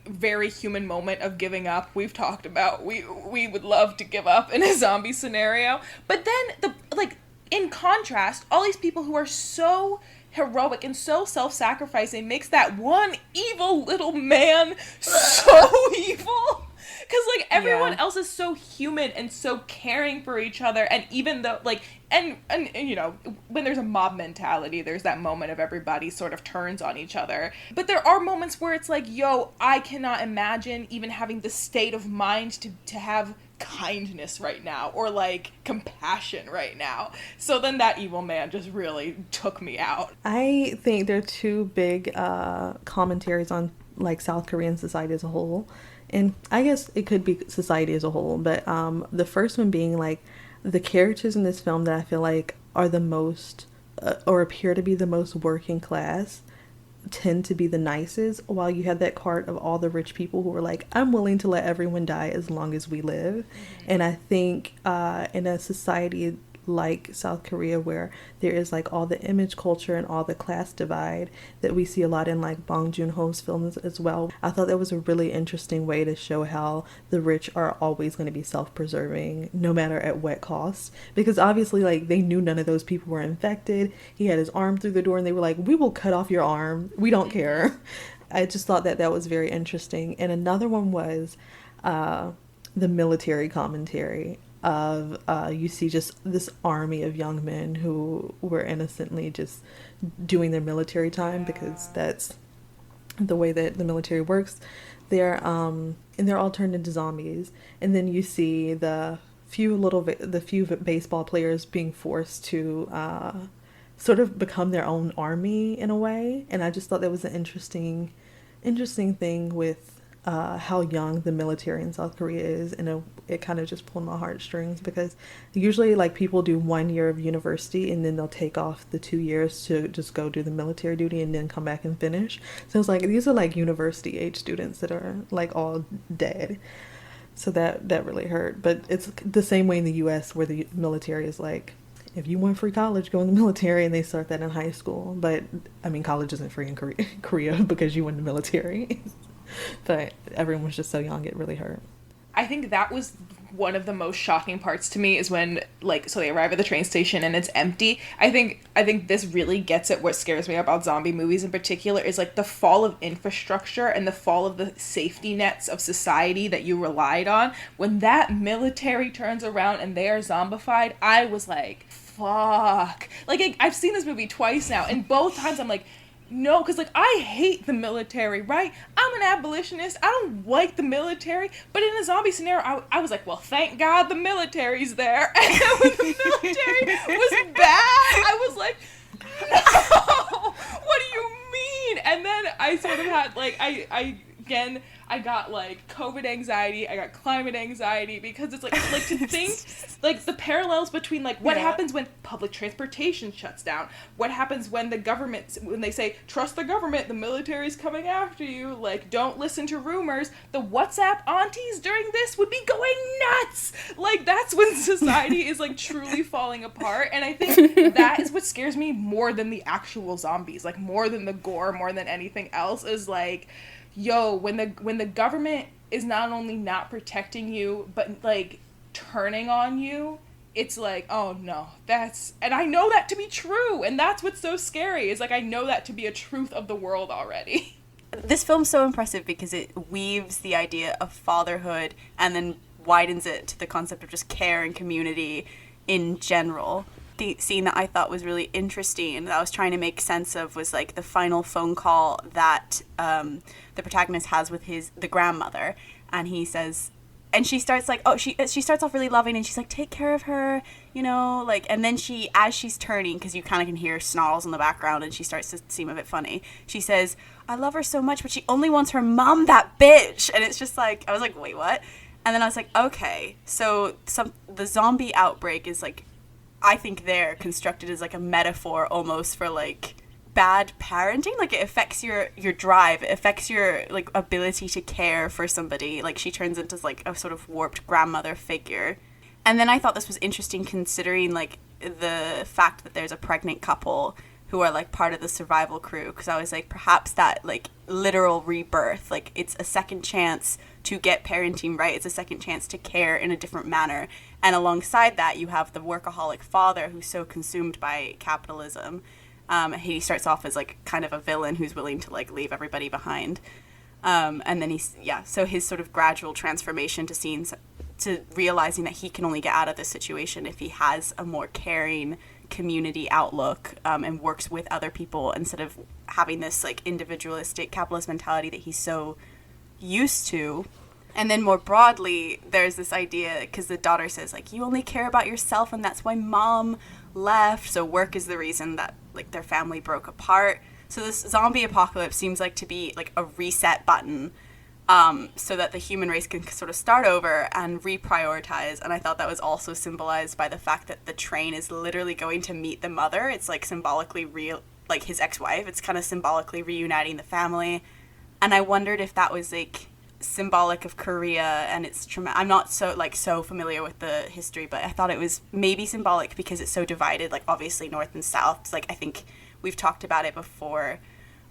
B: very human moment of giving up. We've talked about we would love to give up in a zombie scenario, but then in contrast, all these people who are so heroic and so self-sacrificing makes that one evil little man so evil. Because, like, everyone else is so human and so caring for each other, and even though, like, and you know, when there's a mob mentality, there's that moment of everybody sort of turns on each other. But there are moments where it's like, yo, I cannot imagine even having the state of mind to have kindness right now, or like compassion right now. So then that evil man just really took me out.
C: I think there are two big commentaries on like South Korean society as a whole, and I guess it could be society as a whole, but the first one being like the characters in this film that I feel like are the most or appear to be the most working class tend to be the nicest, while you have that cart of all the rich people who are like, I'm willing to let everyone die as long as we live. And I think in a society like South Korea, where there is like all the image culture and all the class divide that we see a lot in like Bong Joon-ho's films as well, I thought that was a really interesting way to show how the rich are always going to be self-preserving no matter at what cost, because obviously like they knew none of those people were infected. He had his arm through the door and they were like, we will cut off your arm, we don't care. I just thought that was very interesting. And another one was the military commentary of you see just this army of young men who were innocently just doing their military time, because that's the way that the military works. They're and they're all turned into zombies, and then you see the few baseball players being forced to sort of become their own army in a way. And I just thought that was an interesting thing with how young the military in South Korea is, and it kind of just pulled my heartstrings, because usually like people do 1 year of university and then they'll take off the 2 years to just go do the military duty and then come back and finish. So it's like these are like university age students that are like all dead. So that really hurt. But it's the same way in the US, where the military is like, if you want free college, go in the military, and they start that in high school. But I mean, college isn't free in Korea because you went in the military. But everyone was just so young, it really hurt.
B: I think that was one of the most shocking parts to me, is when, like, so they arrive at the train station and it's empty. I think this really gets at what scares me about zombie movies in particular, is like the fall of infrastructure and the fall of the safety nets of society that you relied on. When that military turns around and they are zombified, I was like, fuck. Like, I've seen this movie twice now, and both times I'm like, no, because, like, I hate the military, right? I'm an abolitionist. I don't like the military. But in a zombie scenario, I was like, well, thank God the military's there. And then when the military was bad, I was like, no, what do you mean? And then I sort of had, like, I again, I got like COVID anxiety, I got climate anxiety, because it's like to think like the parallels between like what happens when public transportation shuts down, what happens when the government, when they say trust the government, the military's coming after you, like don't listen to rumors, the WhatsApp aunties during this would be going nuts. Like that's when society is like truly falling apart. And I think that is what scares me more than the actual zombies, like more than the gore, more than anything else, is like, yo, when the government is not only not protecting you, but like turning on you, it's like, oh no, and I know that to be true, and that's what's so scary, is like I know that to be a truth of the world already.
A: This film's so impressive because it weaves the idea of fatherhood and then widens it to the concept of just care and community in general. The scene that I thought was really interesting that I was trying to make sense of was like the final phone call that the protagonist has with the grandmother, and he says, and she starts like, she starts off really loving, and she's like, take care of her, you know, like, and then as she's turning, because you kind of can hear snarls in the background, and she starts to seem a bit funny, she says, I love her so much, but she only wants her mom, that bitch. And it's just like, I was like, wait, what? And then I was like, okay, so the zombie outbreak is like, I think they're constructed as like a metaphor almost for like bad parenting. Like it affects your drive, it affects your like ability to care for somebody. Like she turns into like a sort of warped grandmother figure. And then I thought this was interesting considering like the fact that there's a pregnant couple who are like part of the survival crew, because I was like, perhaps that like literal rebirth, like it's a second chance to get parenting right, it's a second chance to care in a different manner. And alongside that, you have the workaholic father who's so consumed by capitalism. He starts off as like kind of a villain who's willing to like leave everybody behind. And then so his sort of gradual transformation to realizing that he can only get out of this situation if he has a more caring community outlook, and works with other people instead of having this like individualistic capitalist mentality that he's so used to. And then more broadly, there's this idea, because the daughter says like, you only care about yourself, and that's why mom left. So work is the reason that like their family broke apart. So this zombie apocalypse seems like to be like a reset button, so that the human race can sort of start over and reprioritize. And I thought that was also symbolized by the fact that the train is literally going to meet the mother. It's like symbolically real, like his ex-wife. It's kind of symbolically reuniting the family. And I wondered if that was like symbolic of Korea and its trauma. I'm not so familiar with the history, but I thought it was maybe symbolic because it's so divided, like obviously north and south. It's like, I think we've talked about it before,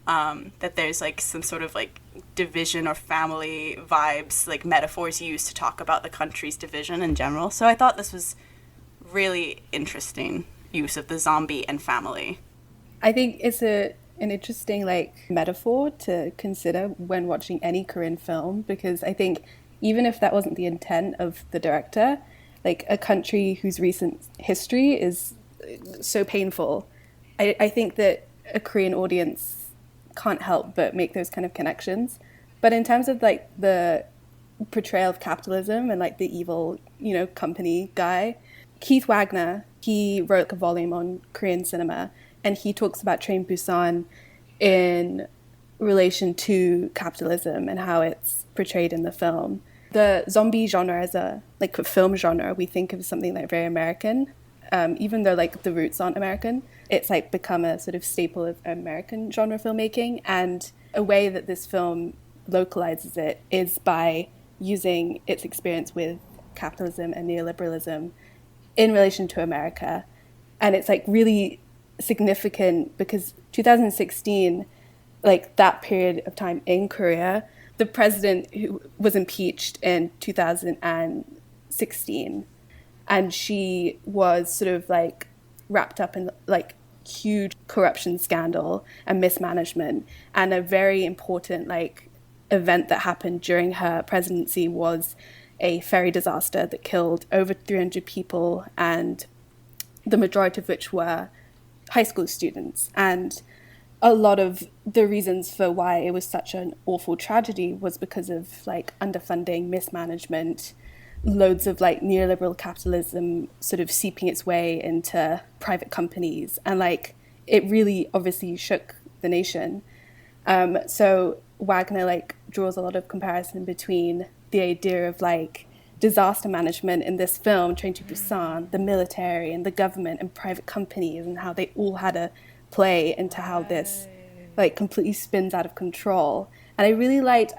A: that there's like some sort of like division or family vibes, like metaphors used to talk about the country's division in general. So I thought this was really interesting use of the zombie and family.
D: I think it's an interesting like metaphor to consider when watching any Korean film, because I think even if that wasn't the intent of the director, like a country whose recent history is so painful, I think that a Korean audience can't help but make those kind of connections. But in terms of like the portrayal of capitalism and like the evil, company guy, Keith Wagner, he wrote a volume on Korean cinema, and he talks about Train Busan in relation to capitalism and how it's portrayed in the film. The zombie genre as a film genre, we think of something like very American, even though like the roots aren't American. It's like become a sort of staple of American genre filmmaking, and a way that this film localizes it is by using its experience with capitalism and neoliberalism in relation to America. And it's like really significant because 2016, like that period of time in Korea, the president who was impeached in 2016, and she was sort of like wrapped up in like huge corruption scandal and mismanagement. And a very important like event that happened during her presidency was a ferry disaster that killed over 300 people, and the majority of which were high school students. And a lot of the reasons for why it was such an awful tragedy was because of like underfunding, mismanagement, loads of like neoliberal capitalism sort of seeping its way into private companies, and like it really obviously shook the nation. So Wagner like draws a lot of comparison between the idea of like disaster management in this film, Train to Busan, the military and the government and private companies, and how they all had a play into how this like completely spins out of control. And I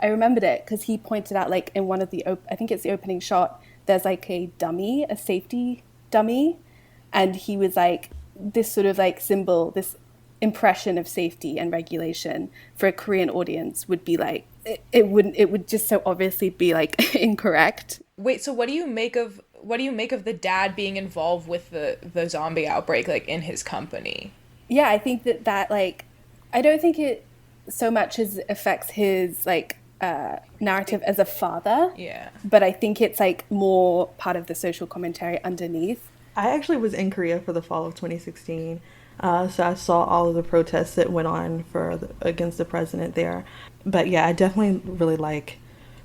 D: remembered it because he pointed out, like, in one of the, I think it's the opening shot, there's like a dummy, a safety dummy. And he was like, this sort of like symbol, this impression of safety and regulation for a Korean audience would be like, it would just so obviously be like incorrect.
B: Wait, so what do you make of the dad being involved with the zombie outbreak, like in his company?
D: Yeah, I think that like, I don't think it so much as affects his like narrative as a father.
B: Yeah.
D: But I think it's like more part of the social commentary underneath.
C: I actually was in Korea for the fall of 2016. So I saw all of the protests that went on against the president there. But yeah, I definitely really like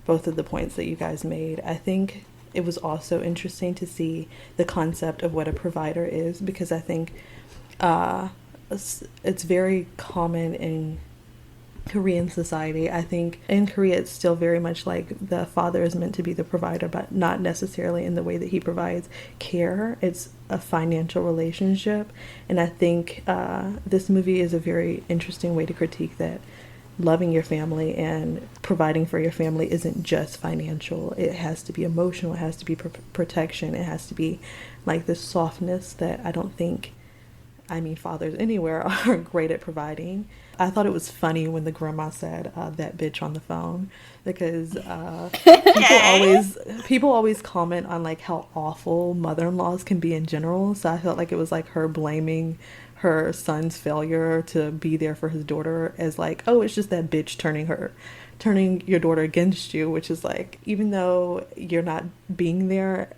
C: both of the points that you guys made. I think it was also interesting to see the concept of what a provider is, because I think it's very common in Korean society. I think in Korea it's still very much like the father is meant to be the provider, but not necessarily in the way that he provides care. It's a financial relationship, and I think this movie is a very interesting way to critique that loving your family and providing for your family isn't just financial. It has to be emotional, it has to be protection, it has to be like this softness that I don't think, fathers anywhere are great at providing. I thought it was funny when the grandma said that bitch on the phone, because people always comment on like how awful mother-in-laws can be in general. So I felt like it was like her blaming her son's failure to be there for his daughter as like, oh, it's just that bitch turning your daughter against you, which is like, even though you're not being there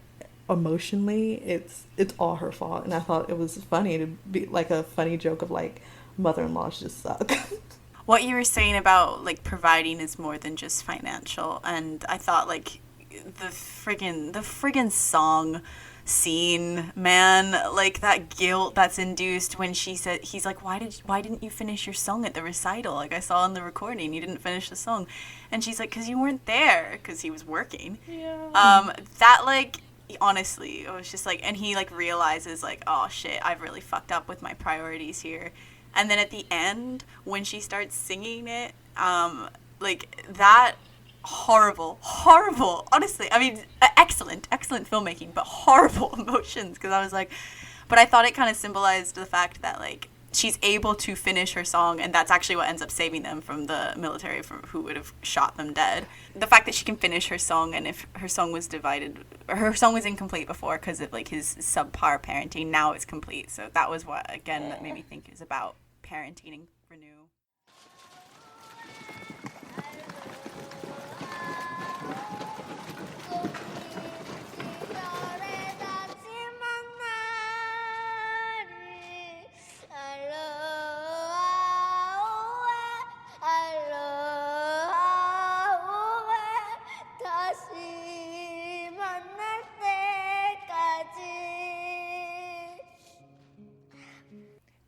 C: emotionally, it's all her fault. And I thought it was funny to be like a funny joke of like, mother-in-laws just suck.
A: What you were saying about like providing is more than just financial, and I thought like the friggin' song scene, man, like that guilt that's induced when she said, he's like, why didn't you finish your song at the recital? Like I saw in the recording, you didn't finish the song, and she's like, because you weren't there, because he was working. Yeah. That like, honestly, it was just like, and he like realizes like, oh shit, I've really fucked up with my priorities here. And then at the end, when she starts singing it, like that horrible, honestly, excellent filmmaking, but horrible emotions, because I was like, but I thought it kind of symbolized the fact that like she's able to finish her song, and that's actually what ends up saving them from the military who would have shot them dead. The fact that she can finish her song, and if her song was incomplete before because of like his subpar parenting, now it's complete. So that was what, again, that made me think is about parenting and renew.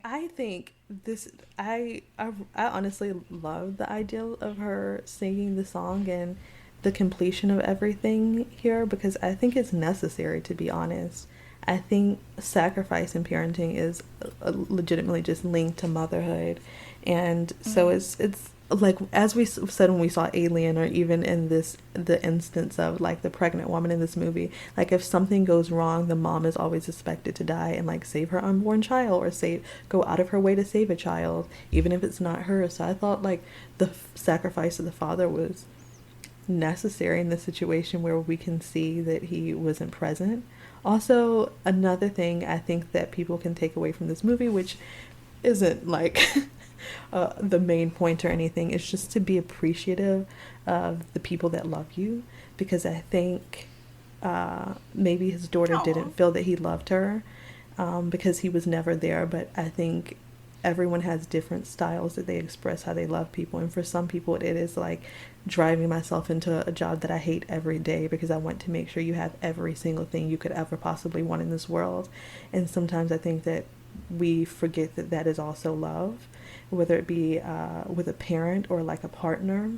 C: I think I honestly love the idea of her singing the song and the completion of everything here, because I think it's necessary, to be honest. I think sacrifice in parenting is legitimately just linked to motherhood, and so it's like, as we said when we saw Alien, or even in the instance of like the pregnant woman in this movie, like if something goes wrong, the mom is always expected to die and like save her unborn child, or go out of her way to save a child, even if it's not her. So I thought like the sacrifice of the father was necessary in the situation where we can see that he wasn't present. Also, another thing I think that people can take away from this movie, which isn't like the main point or anything, is just to be appreciative of the people that love you, because I think maybe his daughter didn't feel that he loved her because he was never there, but I think everyone has different styles that they express how they love people, and for some people it is like driving myself into a job that I hate every day because I want to make sure you have every single thing you could ever possibly want in this world. And sometimes I think that we forget that that is also love, whether it be with a parent or like a partner.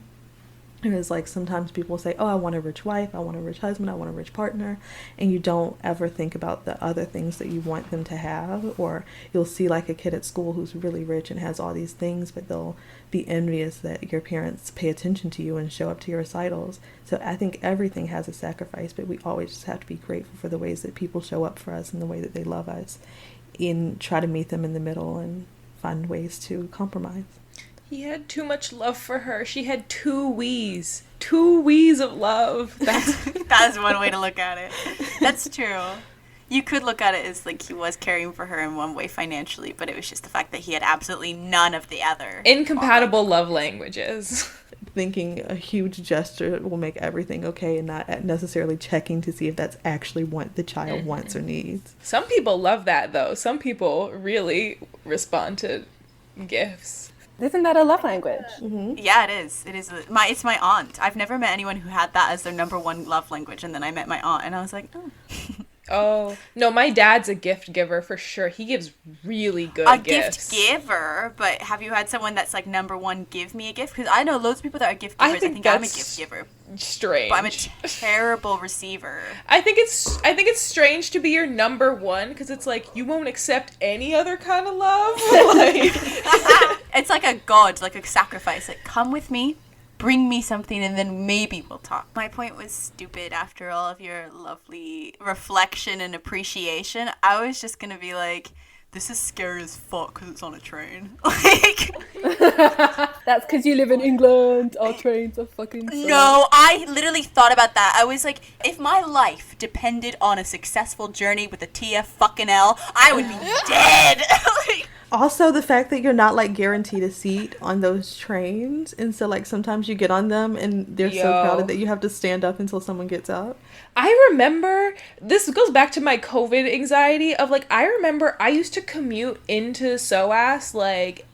C: Because, like, sometimes people say, oh, I want a rich wife, I want a rich husband, I want a rich partner, and you don't ever think about the other things that you want them to have. Or you'll see, like, a kid at school who's really rich and has all these things, but they'll be envious that your parents pay attention to you and show up to your recitals. So I think everything has a sacrifice, but we always just have to be grateful for the ways that people show up for us and the way that they love us, and try to meet them in the middle and find ways to compromise.
B: He had too much love for her. She had 2 Wiis. 2 Wiis of love.
A: That's one way to look at it. That's true. You could look at it as, like, he was caring for her in one way financially, but it was just the fact that he had absolutely none of the other.
B: Incompatible love languages.
C: Thinking a huge gesture will make everything okay, and not necessarily checking to see if that's actually what the child wants or needs.
B: Some people love that, though. Some people really respond to gifts.
D: Isn't that a love language?
C: Mm-hmm.
A: Yeah, it is. It's my aunt. I've never met anyone who had that as their number one love language, and then I met my aunt, and I was like, oh.
B: Oh, no, my dad's a gift giver for sure. He gives really good gifts.
A: A gift giver? But have you had someone that's, like, number one, give me a gift? Because I know loads of people that are gift givers. I think I'm a gift giver.
B: Strange.
A: But I'm a terrible receiver.
B: I think it's strange to be your number one, because it's like, you won't accept any other kind of love. Like...
A: It's like a god, like a sacrifice. Like, come with me. Bring me something, and then maybe we'll talk. My point was stupid after all of your lovely reflection and appreciation. I was just going to be like, this is scary as fuck because it's on a train. Like,
D: that's because you live in England. Our trains are fucking slow.
A: No, I literally thought about that. I was like, if my life depended on a successful journey with a Tyia fucking L, I would be dead. Like,
C: also, the fact that you're not, like, guaranteed a seat on those trains, and so, like, sometimes you get on them and they're so crowded that you have to stand up until someone gets up.
B: I remember, this goes back to my COVID anxiety of, like, I remember I used to commute into SOAS, like,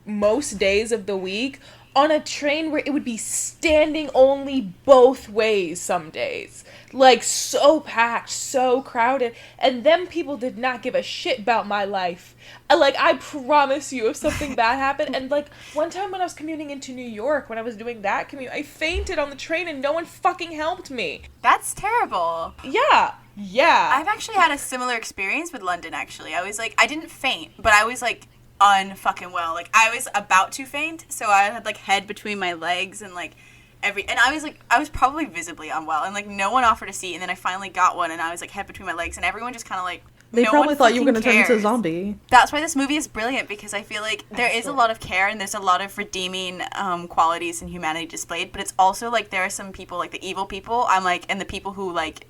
B: most days of the week on a train where it would be standing only both ways some days. Like, so packed, so crowded, and them people did not give a shit about my life. Like, I promise you, if something bad happened, and, like, one time when I was commuting into New York, when I was doing that commute, I fainted on the train and no one fucking helped me.
A: that's terrible.
B: Yeah.
A: I've actually had a similar experience with London, actually. I was like, I didn't faint, but I was like, unfucking well. Like, I was about to faint, so I had, like, head between my legs and, like, and I was like, I was probably visibly unwell, and, like, no one offered a seat, and then I finally got one, and I was like head between my legs, and everyone just kind of like,
C: they
A: no
C: probably
A: one
C: thought you were going to turn into a
A: cares.
C: zombie.
A: That's why this movie is brilliant, because I feel like there is a lot of care and there's a lot of redeeming qualities and humanity displayed, but it's also like there are some people, like the evil people, I'm like, and the people who like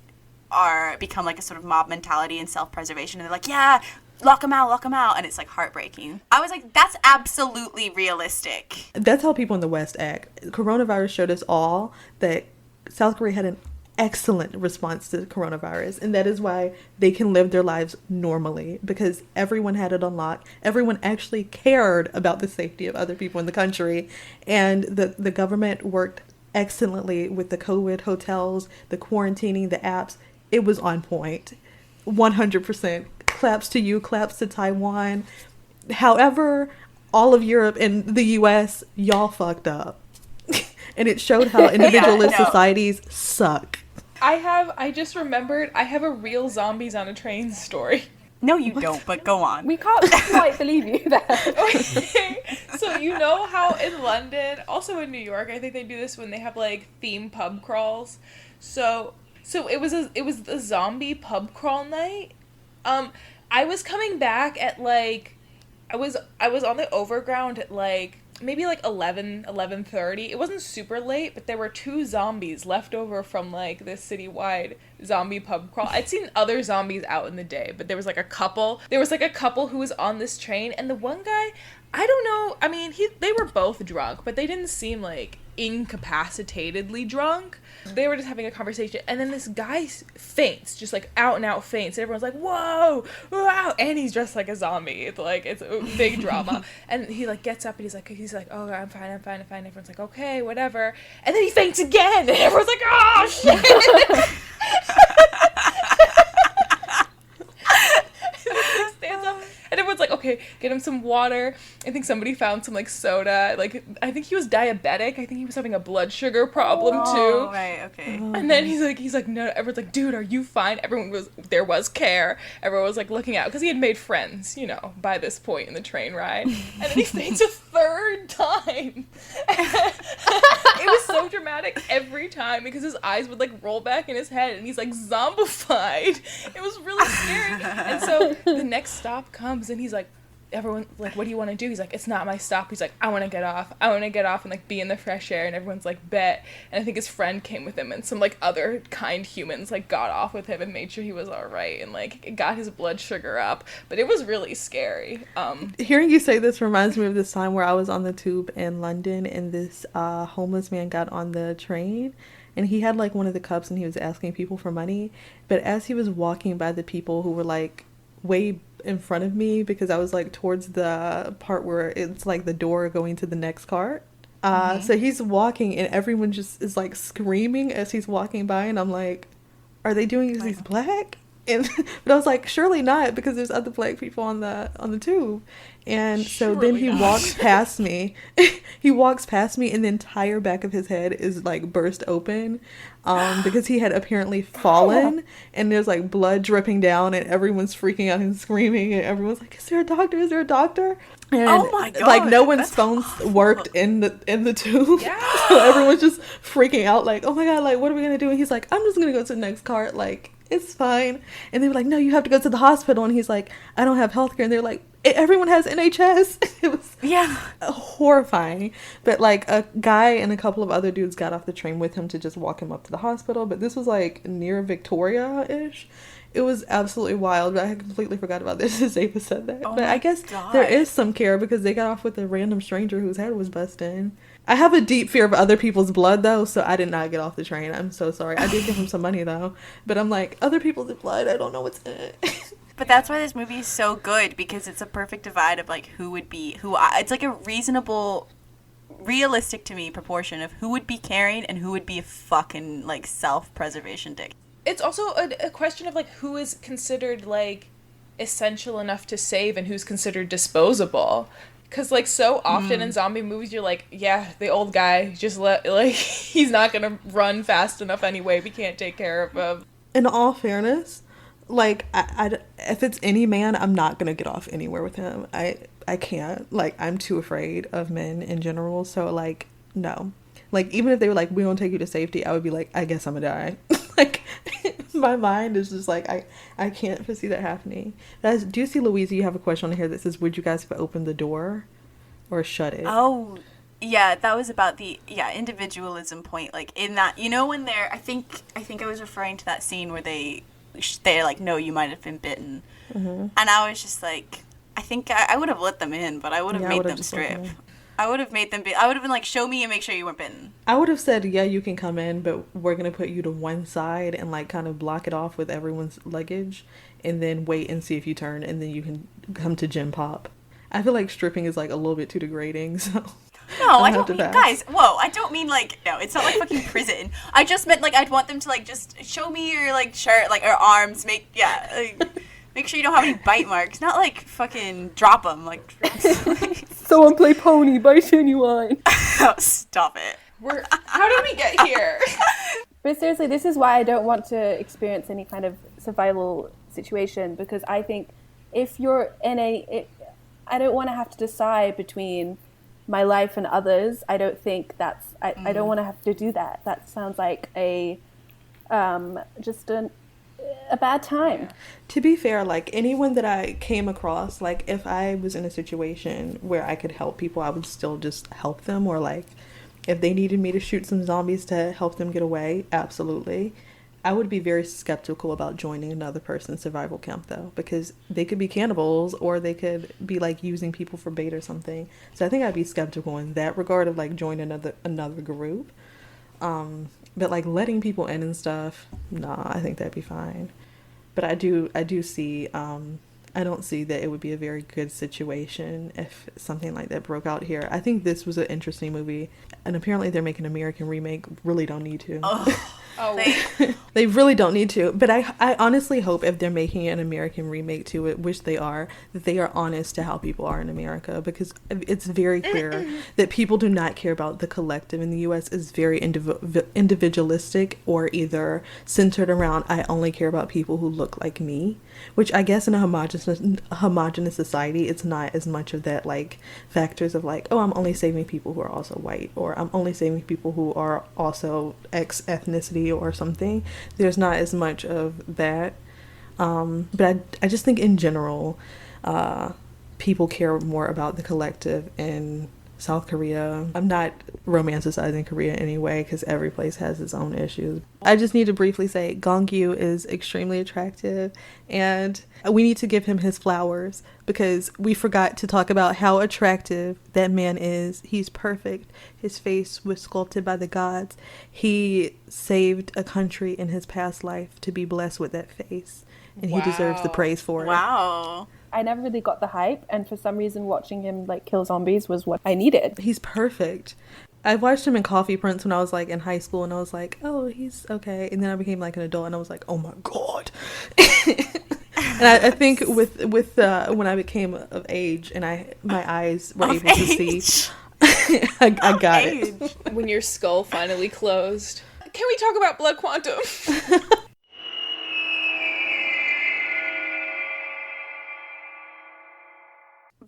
A: become like a sort of mob mentality and self-preservation, and they're like, yeah, lock them out, and it's like heartbreaking. I was like, that's absolutely realistic.
C: That's how people in the West act. Coronavirus showed us all that South Korea had an excellent response to coronavirus, and that is why they can live their lives normally, because everyone had it on lock. Everyone actually cared about the safety of other people in the country, and the government worked excellently with the COVID hotels, the quarantining, the apps. It was on point. 100%. Claps to you, claps to Taiwan. However, all of Europe and the US, y'all fucked up. And it showed how individualist societies suck.
B: I just remembered, I have a real zombies on a train story.
A: No, you don't, but go on.
D: We can't quite believe you there.
B: Okay. So you know how in London, also in New York, I think they do this when they have like theme pub crawls. So it was a zombie pub crawl night. I was coming back at like, I was on the overground at like maybe like 11:30. It wasn't super late, but there were 2 zombies left over from like this citywide zombie pub crawl. I'd seen other zombies out in the day, but there was like a couple who was on this train, and the one guy, I don't know, I mean, they were both drunk, but they didn't seem like incapacitatedly drunk. They were just having a conversation, and then this guy faints, just like out and out faints, and everyone's like, whoa, wow, and he's dressed like a zombie. It's like, it's a big drama. And he like gets up and he's like, oh, I'm fine. Everyone's like, okay, whatever. And then he faints again, and everyone's like, oh shit. He stands up, and everyone's like, okay, okay, get him some water. I think somebody found some, like, soda. Like, I think he was diabetic. I think he was having a blood sugar problem, too.
A: Oh, right, okay.
B: And then he's like, no, everyone's like, dude, are you fine? There was care. Everyone was, like, looking out, because he had made friends, you know, by this point in the train ride. And then he faints a third time. It was so dramatic every time, because his eyes would, like, roll back in his head, and he's, like, zombified. It was really scary. And so the next stop comes, and he's like, everyone, like, what do you want to do? He's like, it's not my stop. He's like, I want to get off and, like, be in the fresh air. And everyone's like, bet. And I think his friend came with him, and some, like, other kind humans, like, got off with him and made sure he was all right, and, like, got his blood sugar up. But it was really scary.
C: Hearing you say this reminds me of this time where I was on the tube in London, and this homeless man got on the train, and he had, like, one of the cups, and he was asking people for money. But as he was walking by the people who were, like, way in front of me, because I was, like, towards the part where it's, like, the door going to the next cart. So he's walking, and everyone just is, like, screaming as he's walking by, and I'm like, are they doing it because he's black? And but I was like, surely not, because there's other black people on the tube. And so then he walks past me. He walks past me, and the entire back of his head is, like, burst open, because he had apparently fallen, and there's, like, blood dripping down, and everyone's freaking out and screaming, and everyone's like, is there a doctor? Is there a doctor? And,
A: oh my God,
C: like, no one's phones worked in the tube. Yeah. So everyone's just freaking out, like, oh my God, like, what are we gonna do? And he's like, I'm just gonna go to the next cart, like, it's fine. And they were like, no, you have to go to the hospital. And he's like, I don't have healthcare. And they're like, everyone has NHS. It was horrifying. But, like, a guy and a couple of other dudes got off the train with him to just walk him up to the hospital. But this was, like, near Victoria-ish. It was absolutely wild, but I had completely forgot about this as Zeba said that. But I guess there is some care, because they got off with a random stranger whose head was busted. I have a deep fear of other people's blood, though, so I did not get off the train. I'm so sorry. I did give him some money, though. But I'm like, other people's blood, I don't know what's in it.
A: But that's why this movie is so good, because it's a perfect divide of, like, it's like a realistic to me proportion of who would be carried and who would be a fucking, like, self-preservation dick.
B: It's also a question of, like, who is considered, like, essential enough to save and who's considered disposable. Because, like, so often in zombie movies, you're like, yeah, the old guy, he's not going to run fast enough anyway. We can't take care of him.
C: In all fairness, like, if it's any man, I'm not going to get off anywhere with him. I can't. Like, I'm too afraid of men in general. So, like, no. Like, even if they were like, we don't take you to safety, I would be like, I guess I'm going to die. Like, my mind is just like, I can't foresee that happening. Do you see, Louisa, you have a question on here that says, would you guys have opened the door or shut it?
A: Oh, yeah, that was about the individualism point. Like, in that, you know, when I think I was referring to that scene where they're like, no, you might have been bitten. Mm-hmm. And I was just like, I think I would have let them in, but I would have made them strip. I would have made them I would have been like, show me and make sure you weren't bitten. I
C: would have said, yeah, you can come in, but we're going to put you to one side and, like, kind of block it off with everyone's luggage, and then wait and see if you turn, and then you can come to Gym Pop. I feel like stripping is, like, a little bit too degrading, so...
A: No, I don't mean, guys, whoa, I don't mean, like, no, it's not like fucking prison. I just meant, like, I'd want them to, like, just show me your, like, shirt, like, or arms, make sure you don't have any bite marks. Not, like, fucking drop them, like...
D: Someone play Pony by Genuine.
A: Oh, stop it.
B: How did we get here?
D: But seriously, this is why I don't want to experience any kind of survival situation, because I think if you're in I don't want to have to decide between my life and others. I don't think I don't want to have to do that. That sounds like a bad time.
C: To be fair, like, anyone that I came across, like, if I was in a situation where I could help people, I would still just help them. Or, like, if they needed me to shoot some zombies to help them get away, absolutely. I would be very skeptical about joining another person's survival camp, though, because they could be cannibals, or they could be, like, using people for bait or something. So I think I'd be skeptical in that regard of, like, joining another group. But, like, letting people in and stuff, nah, I think that'd be fine. But I do see I don't see that it would be a very good situation if something like that broke out here. I think this was an interesting movie, and apparently they're making an American remake. Really don't need to. They really don't need to. But I honestly hope if they're making an American remake to it, which they are, that they are honest to how people are in America, because it's very clear that people do not care about the collective in the U.S. is very individualistic, or either centered around, I only care about people who look like me, which I guess in a homogenous society, it's not as much of that, like, factors of like, oh, I'm only saving people who are also white, or I'm only saving people who are also X ethnicity or something. There's not as much of that. But I just think in general, people care more about the collective in South Korea. I'm not romanticizing Korea anyway, because every place has its own issues. I just need to briefly say Gongyu is extremely attractive, and we need to give him his flowers, because we forgot to talk about how attractive that man is. He's perfect. His face was sculpted by the gods. He saved a country in his past life to be blessed with that face, and he deserves the praise for it.
A: Wow.
D: I never really got the hype, and for some reason watching him like kill zombies was what I needed.
C: He's perfect. I watched him in Coffee Prince when I was like in high school, and I was like, oh, he's okay. And then I became like an adult, and I was like, oh my god. And I think with when I became of age and my eyes were able to see, I got it.
B: When your skull finally closed. Can we talk about Blood Quantum?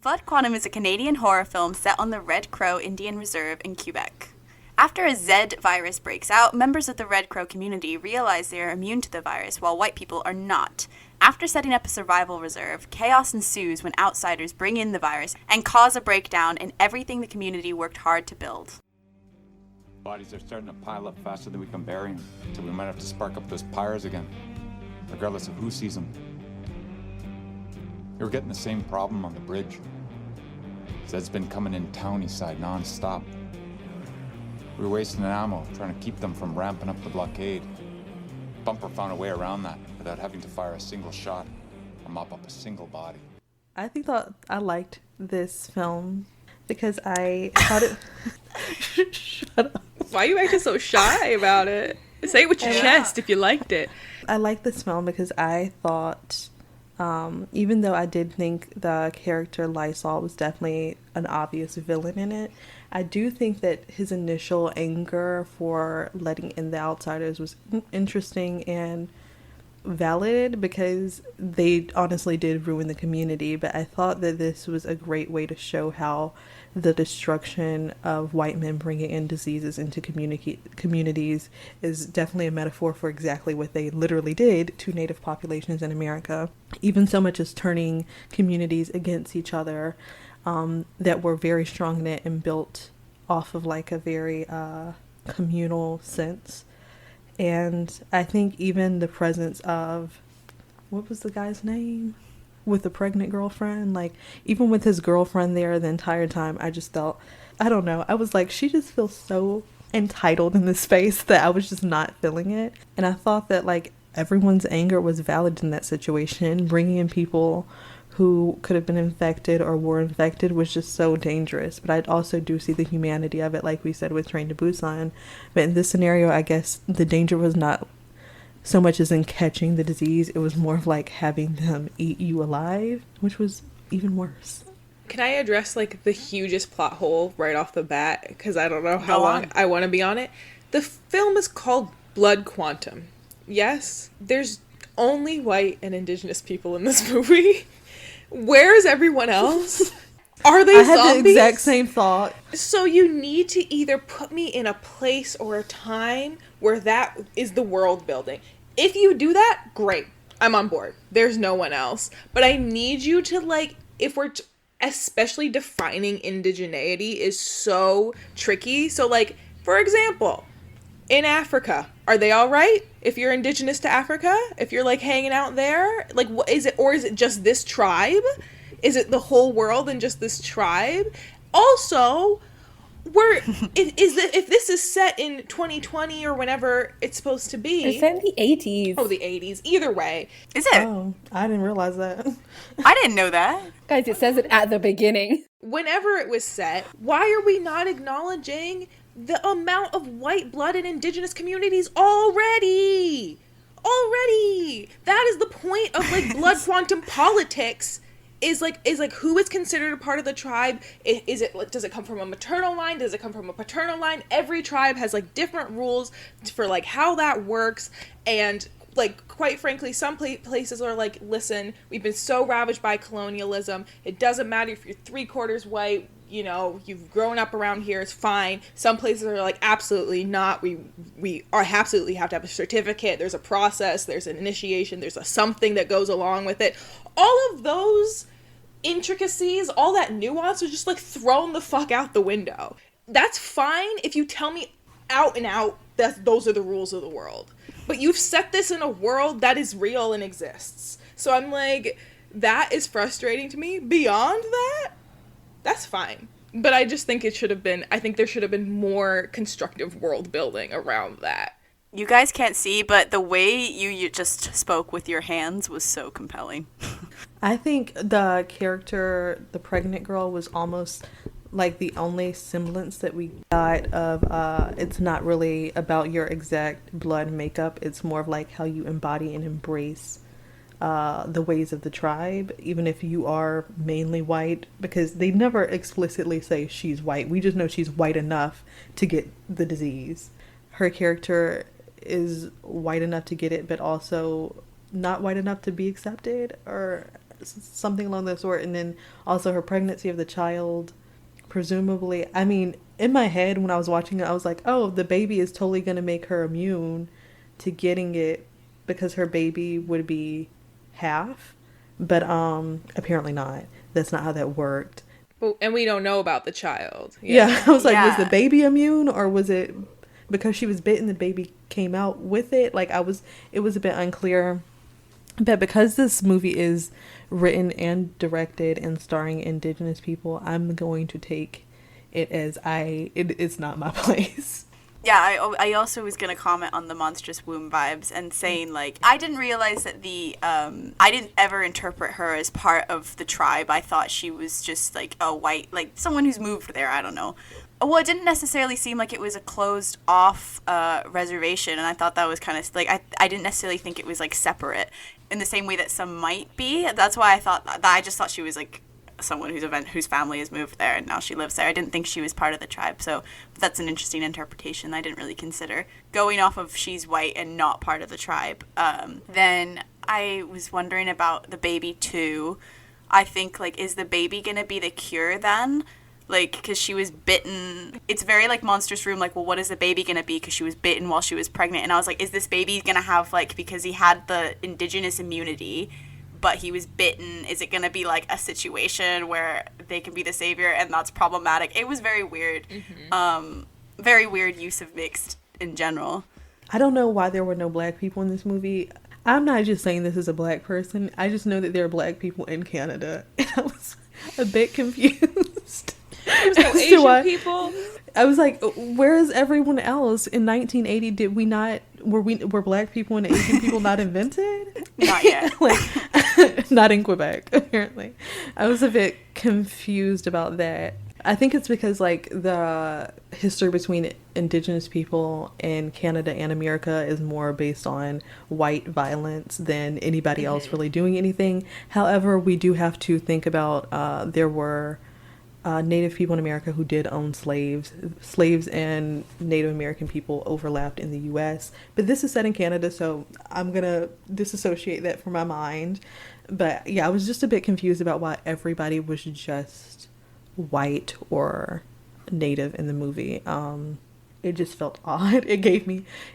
A: Blood Quantum is a Canadian horror film set on the Red Crow Indian Reserve in Quebec. After a Z virus breaks out, members of the Red Crow community realize they are immune to the virus, while white people are not. After setting up a survival reserve, chaos ensues when outsiders bring in the virus and cause a breakdown in everything the community worked hard to build.
H: Bodies are starting to pile up faster than we can bury them, so we might have to spark up those pyres again, regardless of who sees them. We're getting the same problem on the bridge. Zed's been coming in towny side non-stop. We were wasting ammo trying to keep them from ramping up the blockade. Bumper found a way around that without having to fire a single shot or mop up a single body.
C: I thought I liked this film because I thought it... Shut up.
B: Why are you acting so shy about it? Say it with your chest if you liked it.
C: I liked this film because I thought... even though I did think the character Lysol was definitely an obvious villain in it, I do think that his initial anger for letting in the outsiders was interesting and valid, because they honestly did ruin the community. But I thought that this was a great way to show how the destruction of white men bringing in diseases into communities is definitely a metaphor for exactly what they literally did to Native populations in America. Even so much as turning communities against each other, that were very strong knit and built off of like a very communal sense. And I think even the presence of, what was the guy's name? With the pregnant girlfriend, like even with his girlfriend there the entire time, I just felt, I don't know, I was like, she just feels so entitled in this space that I was just not feeling it. And I thought that like everyone's anger was valid in that situation. Bringing in people who could have been infected or were infected was just so dangerous. But I also do see the humanity of it, like we said with Train to Busan. But in this scenario, I guess the danger was not so much as in catching the disease. It was more of like having them eat you alive, which was even worse.
B: Can I address like the hugest plot hole right off the bat? Because I don't know how long I want to be on it. The film is called Blood Quantum. Yes, there's only white and indigenous people in this movie. Where is everyone else? Are they zombies? I had the
C: exact same thought.
B: So you need to either put me in a place or a time where that is the world building. If you do that, great. I'm on board. There's no one else. But I need you to, like, if we're especially defining indigeneity is so tricky. So, like, for example, in Africa, are they all right? If you're indigenous to Africa, if you're like hanging out there, like, what is it? Or is it just this tribe? Is it the whole world and just this tribe? Also, if this is set in 2020 or whenever it's supposed to be.
D: It's set in the 80s.
B: Oh, the 80s. Either way.
A: Is it?
C: Oh, I didn't realize that.
A: I didn't know that.
D: Guys, it says it at the beginning.
B: Whenever it was set, why are we not acknowledging the amount of white blood in indigenous communities already? That is the point of like blood quantum politics. Is like who is considered a part of the tribe? Does it come from a maternal line? Does it come from a paternal line? Every tribe has like different rules for like how that works, and like quite frankly, some places are like, listen, we've been so ravaged by colonialism. It doesn't matter if you're 3/4 white. You know, you've grown up around here, it's fine. Some places are like, absolutely not. We absolutely have to have a certificate. There's a process. There's an initiation. There's a something that goes along with it. All of those intricacies, all that nuance was just like thrown the fuck out the window. That's fine if you tell me out and out that those are the rules of the world. But you've set this in a world that is real and exists. So I'm like, that is frustrating to me. Beyond that, that's fine. But I just think I think there should have been more constructive world building around that.
A: You guys can't see, but the way you just spoke with your hands was so compelling.
C: I think the character, the pregnant girl, was almost like the only semblance that we got of it's not really about your exact blood makeup. It's more of like how you embody and embrace the ways of the tribe, even if you are mainly white, because they never explicitly say she's white. We just know she's white enough to get the disease. Her character is white enough to get it, but also not white enough to be accepted, or something along that sort. And then also her pregnancy of the child, presumably, I mean, in my head when I was watching it, I was like, oh, the baby is totally going to make her immune to getting it because her baby would be half, but apparently not. That's not how that worked.
B: And we don't know about the child.
C: Yeah, I was like, was the baby immune, or was it because she was bitten the baby came out with it? Like, it was a bit unclear. But because this movie is written and directed and starring indigenous people, I'm going to take it as it's not my place.
A: Yeah, I also was going to comment on the monstrous womb vibes and saying, like, I didn't realize that I didn't ever interpret her as part of the tribe. I thought she was just, like, a white, like, someone who's moved there, I don't know. Well, it didn't necessarily seem like it was a closed-off reservation, and I thought that was kind of, like, I didn't necessarily think it was, like, separate in the same way that some might be. That's why I just thought she was, like, someone whose family has moved there and now she lives there. I didn't think she was part of the tribe, so that's an interesting interpretation I didn't really consider. Going off of she's white and not part of the tribe. Then I was wondering about the baby too. I think, like, is the baby gonna be the cure then? Like, because she was bitten. It's very, like, Monstrous Room, like, well, what is the baby going to be? Because she was bitten while she was pregnant. And I was like, is this baby going to have, like, because he had the indigenous immunity, but he was bitten, is it going to be, like, a situation where they can be the savior and that's problematic? It was very weird. Mm-hmm. Very weird use of mixed in general.
C: I don't know why there were no black people in this movie. I'm not just saying this as a black person. I just know that there are black people in Canada. And I was a bit confused.
B: There's no Asian people.
C: I was like, where is everyone else? In 1980, did we not, were black people and Asian people not invented?
A: Not yet.
C: Like, not in Quebec, apparently. I was a bit confused about that. I think it's because, like, the history between indigenous people in Canada and America is more based on white violence than anybody else really doing anything. However, we do have to think about there were Native people in America who did own slaves. Slaves and Native American people overlapped in the U.S. But this is set in Canada, so I'm going to disassociate that from my mind. But yeah, I was just a bit confused about why everybody was just white or Native in the movie. It just felt odd. It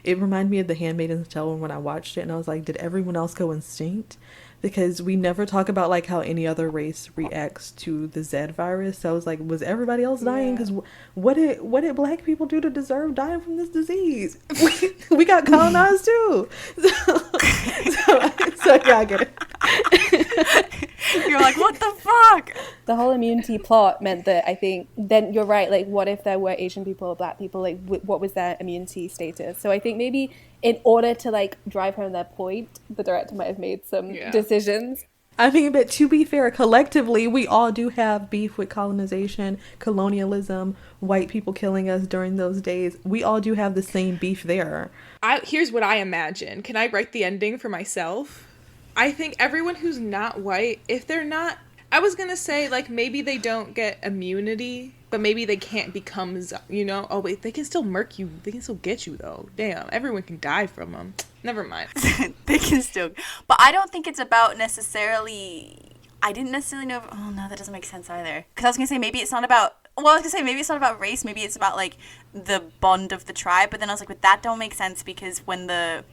C: reminded me of The Handmaid's Tale when I watched it, and I was like, did everyone else go extinct? Because we never talk about, like, how any other race reacts to the Z virus. So I was like, was everybody else dying? Because what did black people do to deserve dying from this disease? We got colonized too. So yeah, I get it.
A: You're like, what the fuck?
D: The whole immunity plot meant that I think then you're right, like what if there were Asian people or black people, like what was their immunity status? So I think maybe in order to like drive home their point, the director might have made some decisions.
C: I mean, but to be fair, collectively, we all do have beef with colonization, colonialism, white people killing us during those days. We all do have the same beef there.
B: Here's what I imagine. Can I write the ending for myself? I think everyone who's not white, if they're not, I was going to say, like, maybe they don't get immunity, but maybe they can't become, you know? Oh, wait, they can still murk you. They can still get you, though. Damn, everyone can die from them. Never mind.
A: They can still. But I don't think it's about necessarily. I didn't necessarily know. Oh, no, that doesn't make sense either. Because I was going to say maybe it's not about. Well, I was going to say maybe it's not about race. Maybe it's about, like, the bond of the tribe. But then I was like, but that don't make sense because when the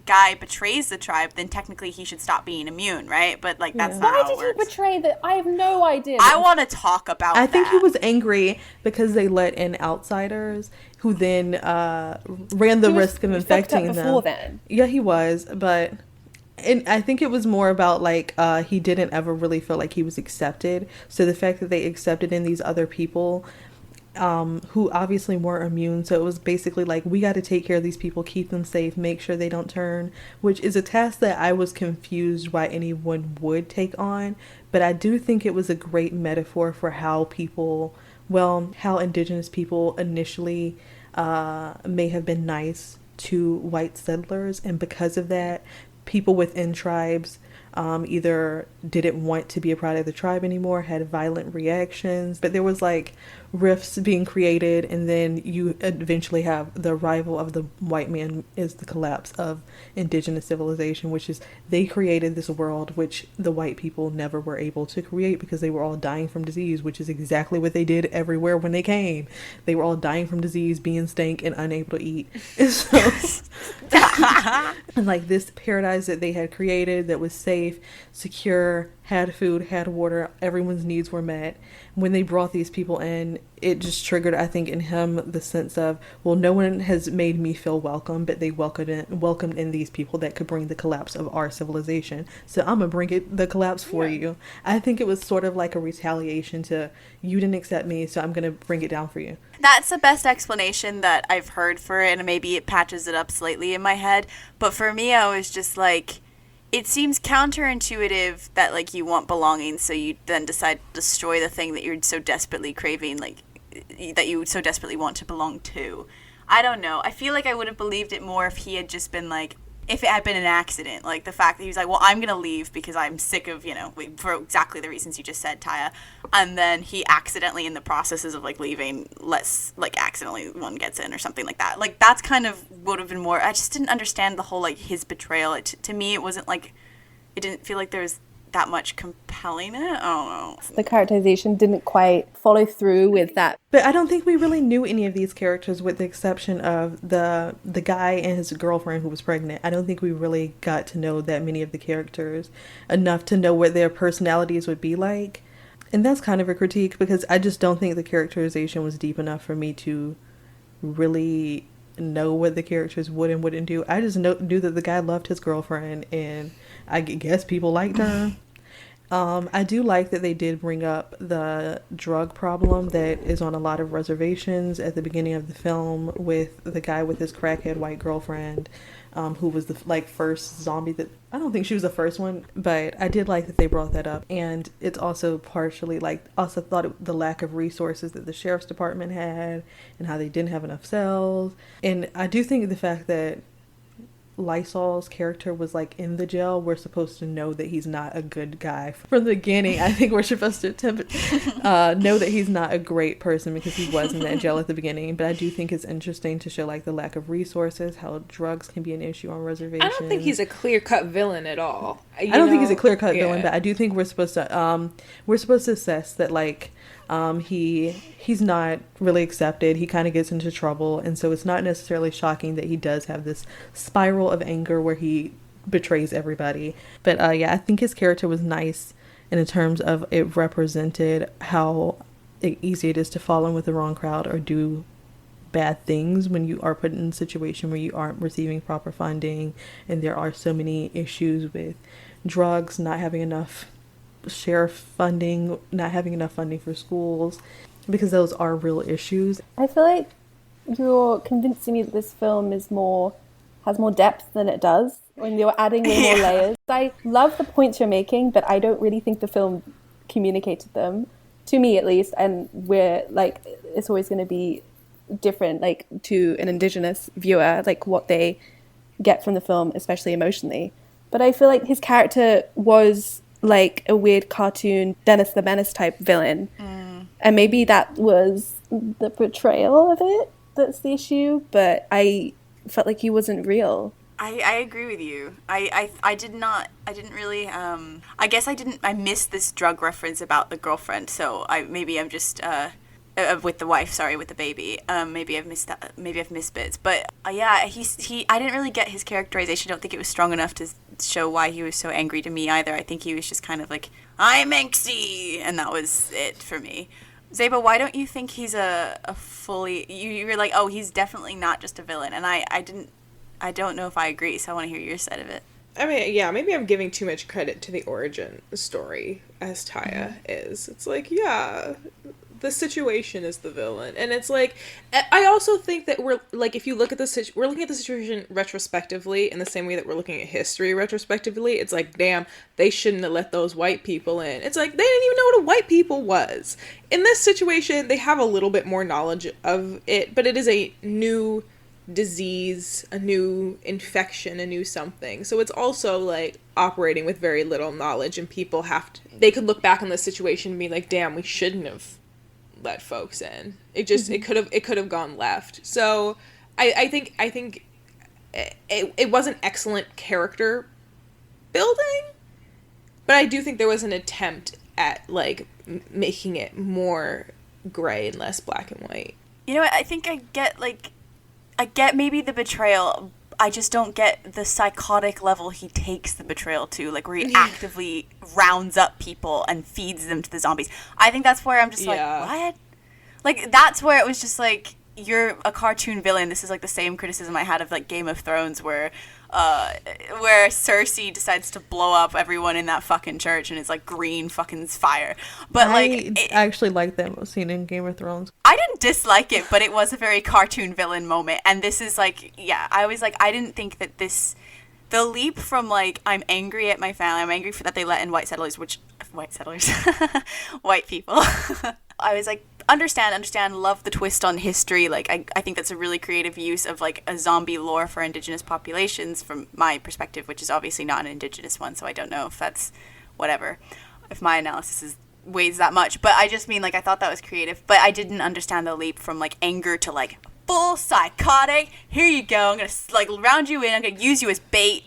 A: guy betrays the tribe, then technically he should stop being immune, right? But, like, that's not how it works.
D: Why did he betray the... I have no idea.
A: I want to talk about that.
C: I think he was angry because they let in outsiders who then ran the risk of infecting them.
D: Before then.
C: Yeah, he was, but... And I think it was more about, like, he didn't ever really feel like he was accepted. So the fact that they accepted in these other people... who obviously weren't immune. So it was basically like, we got to take care of these people, keep them safe, make sure they don't turn, which is a task that I was confused why anyone would take on. But I do think it was a great metaphor for how people, how indigenous people initially may have been nice to white settlers. And because of that, people within tribes either didn't want to be a part of the tribe anymore, had violent reactions, but there was like rifts being created, and then you eventually have the arrival of the white man is the collapse of indigenous civilization, which is they created this world which the white people never were able to create because they were all dying from disease, which is exactly what they did everywhere when they came. They were all dying from disease, being stank and unable to eat. So and like this paradise that they had created that was safe, secure, had food, had water, everyone's needs were met. When they brought these people in, it just triggered, I think, in him the sense of, well, no one has made me feel welcome, but they welcomed in these people that could bring the collapse of our civilization. So I'm going to bring the collapse for you. I think it was sort of like a retaliation to, you didn't accept me, so I'm going to bring it down for you.
A: That's the best explanation that I've heard for it, and maybe it patches it up slightly in my head. But for me, I was just like, it seems counterintuitive that, like, you want belonging, so you then decide to destroy the thing that you're so desperately craving, like, that you so desperately want to belong to. I don't know. I feel like I would have believed it more if he had just been, like, if it had been an accident. Like, the fact that he was like, well, I'm going to leave because I'm sick of, you know, for exactly the reasons you just said, Tyia. And then he accidentally, in the processes of, like, leaving, accidentally one gets in or something like that. Like, that's kind of would have been more, I just didn't understand the whole, like, his betrayal. To me, it wasn't, like, it didn't feel like there was that much compelling in it. I don't know.
D: The characterization didn't quite follow through with that.
C: But I don't think we really knew any of these characters with the exception of the guy and his girlfriend who was pregnant. I don't think we really got to know that many of the characters enough to know what their personalities would be like. And that's kind of a critique because I just don't think the characterization was deep enough for me to really know what the characters would and wouldn't do. I just knew that the guy loved his girlfriend and I guess people liked her. I do like that they did bring up the drug problem that is on a lot of reservations at the beginning of the film with the guy with his crackhead white girlfriend, who was the first zombie that, I don't think she was the first one, but I did like that they brought that up. And it's also partially also thought the lack of resources that the sheriff's department had and how they didn't have enough cells. And I do think the fact that Lysol's character was in the jail, we're supposed to know that he's not a good guy from the beginning. I think we're supposed to know that he's not a great person because he was in that jail at the beginning. But I do think it's interesting to show the lack of resources, how drugs can be an issue on reservations.
B: I don't think he's a clear-cut villain at all.
C: I don't think he's a clear-cut villain, but I do think we're supposed to assess that he's not really accepted. He kind of gets into trouble, and so it's not necessarily shocking that he does have this spiral of anger where he betrays everybody. But I think his character was nice in terms of it represented how easy it is to fall in with the wrong crowd or do bad things when you are put in a situation where you aren't receiving proper funding, and there are so many issues with drugs, not having enough sheriff funding, not having enough funding for schools, because those are real issues.
D: I feel like you're convincing me that this film has more depth than it does when you're adding way more layers. I love the points you're making, but I don't really think the film communicated them, to me at least, and we're like, it's always going to be different, like, to an indigenous viewer, like what they get from the film, especially emotionally. But I feel like his character was like a weird cartoon Dennis the Menace type villain, and maybe that was the portrayal of it that's the issue, but I felt like he wasn't real.
A: I agree with you. I didn't really, I guess I missed this drug reference about the girlfriend, so I'm just, with the wife, sorry, with the baby. Maybe I've missed that, maybe I've missed bits, but yeah, I didn't really get his characterization. I don't think it was strong enough to show why he was so angry to me either. I think he was just kind of like, I'm angsty, and that was it for me. Zeba, why don't you think he's a fully, you're like, oh, he's definitely not just a villain, and I don't know if I agree, so I want to hear your side of it.
B: I mean, yeah, maybe I'm giving too much credit to the origin story, as Tyia is. It's like, yeah, the situation is the villain. And it's like, I also think that we're, like, if you look at we're looking at the situation retrospectively in the same way that we're looking at history retrospectively. It's like, damn, they shouldn't have let those white people in. It's like, they didn't even know what a white people was. In this situation, they have a little bit more knowledge of it, but it is a new disease, a new infection, a new something. So it's also like operating with very little knowledge, and people they could look back on the situation and be like, damn, we shouldn't have let folks in. It just, it could have gone left. So I think it was an excellent character building, but I do think there was an attempt at like making it more gray and less black and white.
A: You know what, I think I get maybe the betrayal. I just don't get the psychotic level he takes the betrayal to, like where he actively rounds up people and feeds them to the zombies. I think that's where I'm just like, what? Like, that's where it was just like, you're a cartoon villain. This is like the same criticism I had of like Game of Thrones, where Cersei decides to blow up everyone in that fucking church, and it's like green fucking fire. But
C: I actually like that scene in Game of Thrones.
A: I didn't dislike it, but it was a very cartoon villain moment. And this is like, yeah, I was like, I didn't think that the leap from like, I'm angry at my family, I'm angry that they let in white people. I was like, understand, love the twist on history. Like, I think that's a really creative use of like a zombie lore for indigenous populations from my perspective, which is obviously not an indigenous one, so I don't know if that's whatever, if my analysis weighs that much. But I just mean, like, I thought that was creative, but I didn't understand the leap from like anger to like full psychotic, here you go, I'm gonna like round you in, I'm gonna use you as bait.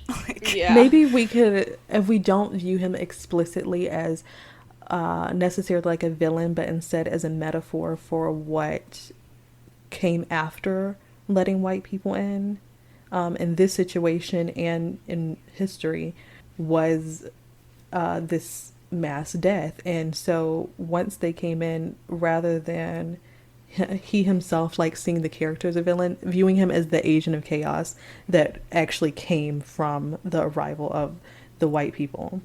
C: Yeah. Maybe we could, if we don't view him explicitly as necessarily like a villain, but instead as a metaphor for what came after letting white people in this situation and in history, was this mass death. And so once they came in, rather than he himself like seeing the character as a villain, viewing him as the agent of chaos that actually came from the arrival of the white people.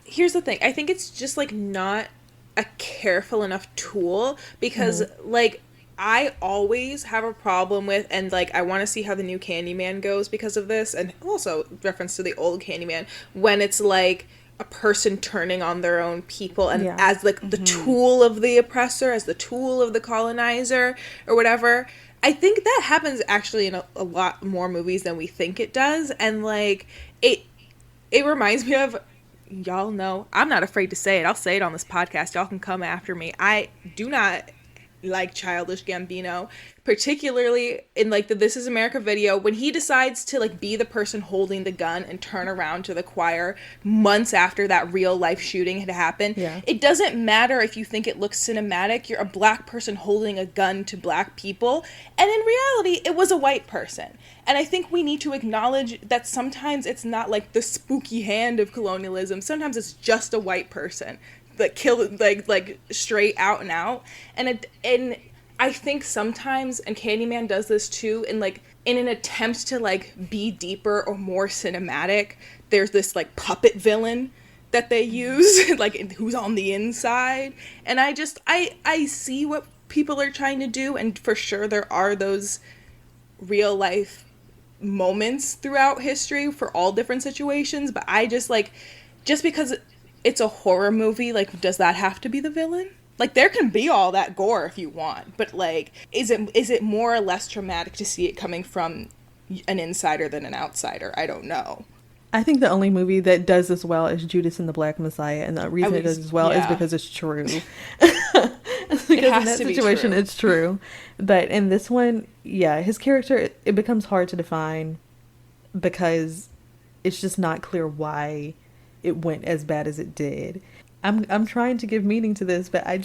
B: Here's the thing. I think it's just like not a careful enough tool, because like I always have a problem with, and like I want to see how the new Candyman goes because of this, and also reference to the old Candyman, when it's like a person turning on their own people and as like the tool of the oppressor, as the tool of the colonizer or whatever. I think that happens actually in a lot more movies than we think it does, and like it reminds me of, y'all know, I'm not afraid to say it. I'll say it on this podcast. Y'all can come after me. I do not like Childish Gambino, particularly in like the This Is America video, when he decides to like be the person holding the gun and turn around to the choir months after that real life shooting had happened. It doesn't matter if you think it looks cinematic. You're a black person holding a gun to black people, and in reality it was a white person. And I think we need to acknowledge that sometimes it's not like the spooky hand of colonialism. Sometimes it's just a white person that killed like straight out and out. And I think sometimes, and Candyman does this too, in an attempt to like be deeper or more cinematic, there's this like puppet villain that they use, like who's on the inside. And I see what people are trying to do, and for sure there are those real life moments throughout history for all different situations, but I just because it's a horror movie, like, does that have to be the villain? Like, there can be all that gore if you want, but like, is it more or less traumatic to see it coming from an insider than an outsider? I don't know.
C: I think the only movie that does this well is Judas and the Black Messiah, and the reason it does as well is because it's true. Because in that situation, it's true. But in this one, yeah, his character, it becomes hard to define because it's just not clear why it went as bad as it did. I'm trying to give meaning to this, but I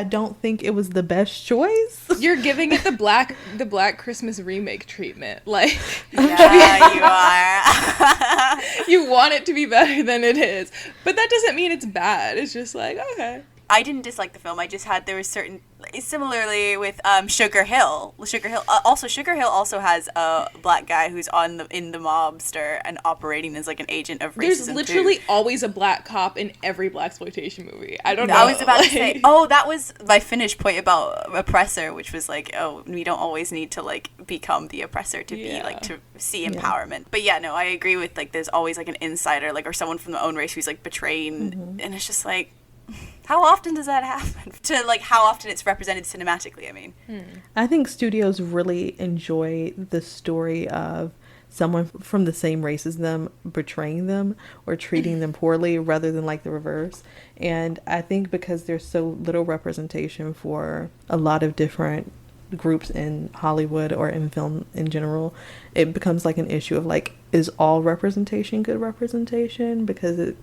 C: don't think it was the best choice.
B: You're giving it the Black Christmas remake treatment. Like,
A: yeah, you are.
B: You want it to be better than it is, but that doesn't mean it's bad. It's just like, okay.
A: I didn't dislike the film. I just had, there was certain, similarly with Sugar Hill. Sugar Hill also has a black guy who's in the mobster and operating as like an agent of racism.
B: There's literally always a black cop in every blaxploitation movie. I don't know.
A: I was about to say, that was my finished point about oppressor, which was like, we don't always need to like become the oppressor to be like, to see empowerment. But yeah, no, I agree with like, there's always like an insider, like, or someone from the own race who's like betraying, and it's just like, how often does that happen? To like how often it's represented cinematically, I mean.
C: I think studios really enjoy the story of someone from the same race as them betraying them or treating them poorly rather than like the reverse. And I think because there's so little representation for a lot of different groups in Hollywood or in film in general, it becomes like an issue of like, is all representation good representation? Because it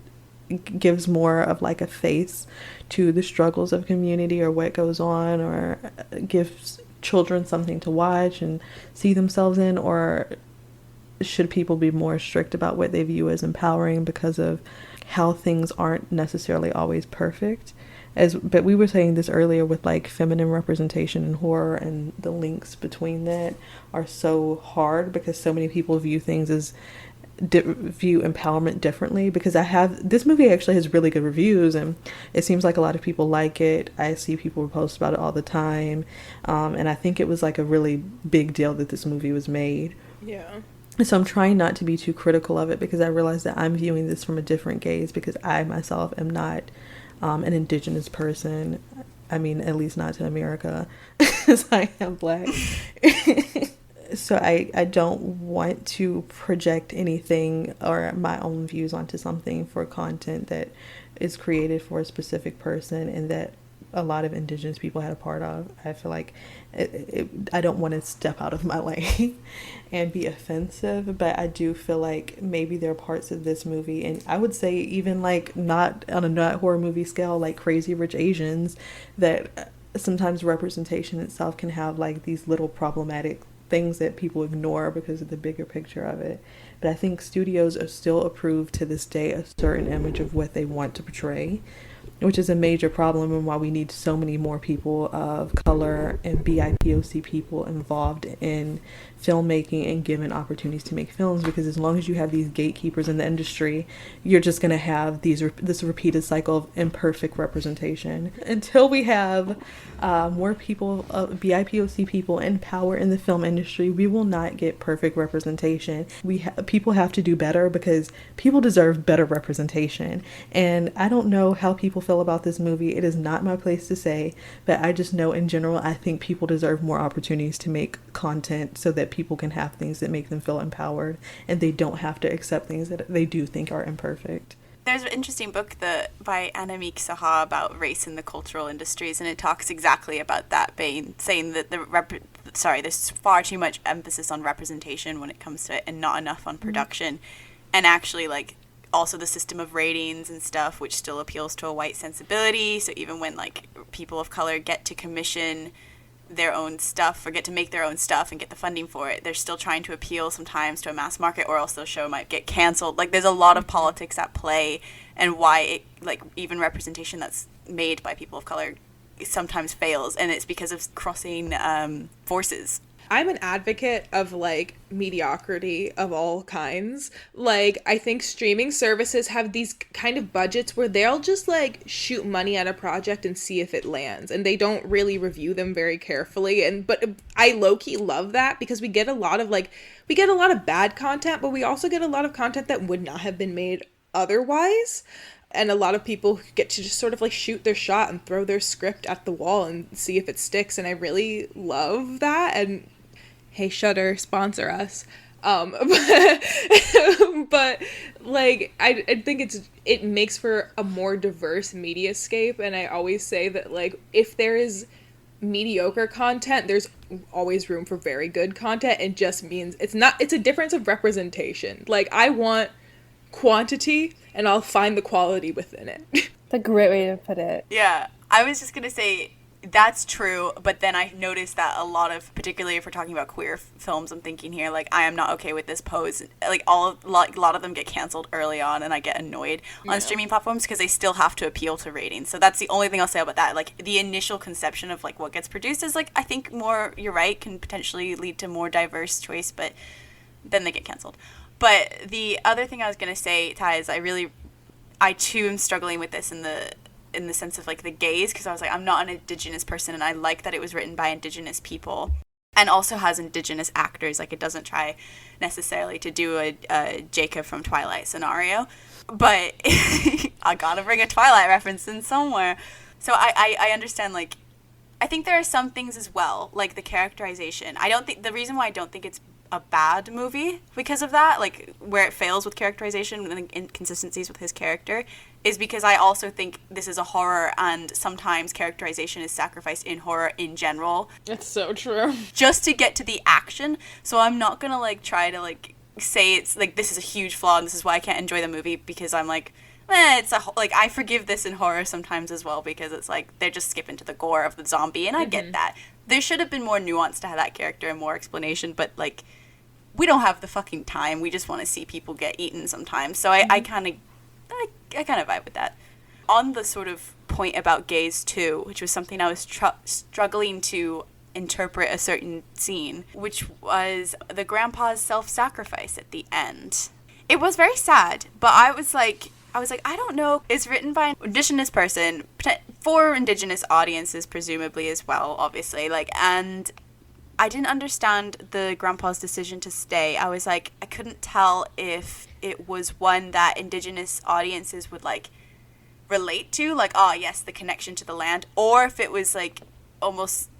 C: gives more of like a face to the struggles of community or what goes on, or gives children something to watch and see themselves in, or should people be more strict about what they view as empowering because of how things aren't necessarily always perfect? But we were saying this earlier with like feminine representation in horror, and the links between that are so hard because so many people view things as view empowerment differently. Because this movie actually has really good reviews and it seems like a lot of people like it. I see people post about it all the time, and I think it was like a really big deal that this movie was made.
B: Yeah.
C: So I'm trying not to be too critical of it because I realize that I'm viewing this from a different gaze because I myself am not an indigenous person. I mean, at least not to America, because I am black. So I don't want to project anything or my own views onto something for content that is created for a specific person and that a lot of indigenous people had a part of. I feel like I don't want to step out of my lane and be offensive, but I do feel like maybe there are parts of this movie, and I would say even like not on a not horror movie scale, like Crazy Rich Asians, that sometimes representation itself can have like these little problematic things that people ignore because of the bigger picture of it. But I think studios are still approved to this day a certain image of what they want to portray, which is a major problem and why we need so many more people of color and BIPOC people involved in filmmaking and given opportunities to make films. Because as long as you have these gatekeepers in the industry, you're just going to have this repeated cycle of imperfect representation. Until we have more people, BIPOC people in power in the film industry, we will not get perfect representation. People have to do better because people deserve better representation. And I don't know how people feel about this movie. It is not my place to say, but I just know in general, I think people deserve more opportunities to make content so that people can have things that make them feel empowered and they don't have to accept things that they do think are imperfect.
A: There's an interesting book by Anamik Saha about race in the cultural industries, and it talks exactly about that vein, saying that there's far too much emphasis on representation when it comes to it and not enough on production. And actually, like, also the system of ratings and stuff, which still appeals to a white sensibility. So even when like people of color get to commission their own stuff or get to make their own stuff and get the funding for it, they're still trying to appeal sometimes to a mass market, or else the show might get canceled. Like, there's a lot of politics at play, and why it, like, even representation that's made by people of color sometimes fails, and it's because of crossing forces.
B: I'm an advocate of, like, mediocrity of all kinds. Like, I think streaming services have these kind of budgets where they'll just, like, shoot money at a project and see if it lands, and they don't really review them very carefully. But I low-key love that, because we get a lot of bad content, but we also get a lot of content that would not have been made otherwise. And a lot of people get to just sort of, like, shoot their shot and throw their script at the wall and see if it sticks. And I really love that. And hey, Shudder, sponsor us. But like, I think it makes for a more diverse mediascape. And I always say that, like, if there is mediocre content, there's always room for very good content. It just means it's a difference of representation. Like, I want quantity, and I'll find the quality within it.
D: That's a great way to put it.
A: Yeah, I was just gonna say that's true, but then I noticed that a lot of, particularly if we're talking about queer films, I'm thinking here, like, I am not okay with this pose. Like, a lot of them get canceled early on, and I get annoyed on streaming platforms because they still have to appeal to ratings. So that's the only thing I'll say about that. Like, the initial conception of, like, what gets produced is, like, I think more, you're right, can potentially lead to more diverse choice, but then they get canceled. But the other thing I was going to say, Ty, is I too am struggling with this in the sense of, like, the gaze, because I was like, I'm not an indigenous person, and I like that it was written by indigenous people and also has indigenous actors. Like, it doesn't try necessarily to do a Jacob from Twilight scenario, but I gotta bring a Twilight reference in somewhere. So I understand, like, I think there are some things as well, like the characterization. The reason why I don't think it's a bad movie because of that, like, where it fails with characterization and inconsistencies with his character, is because I also think this is a horror, and sometimes characterization is sacrificed in horror in general.
B: It's so true. Just
A: to get to the action. So I'm not gonna, like, try to, like, say it's, like, this is a huge flaw and this is why I can't enjoy the movie, because I'm like, like, I forgive this in horror sometimes as well, because it's like they're just skipping to the gore of the zombie, and I get that. There should have been more nuance to that character and more explanation, but, like, we don't have the fucking time. We just want to see people get eaten sometimes. So I kind of vibe with that. On the sort of point about gaze too, which was something I was struggling to interpret a certain scene, which was the grandpa's self-sacrifice at the end. It was very sad, but I was like, I don't know. It's written by an indigenous person for indigenous audiences, presumably as well, obviously. Like, and I didn't understand the grandpa's decision to stay. I was like, I couldn't tell if it was one that indigenous audiences would, like, relate to, like, oh yes, the connection to the land, or if it was, like, almost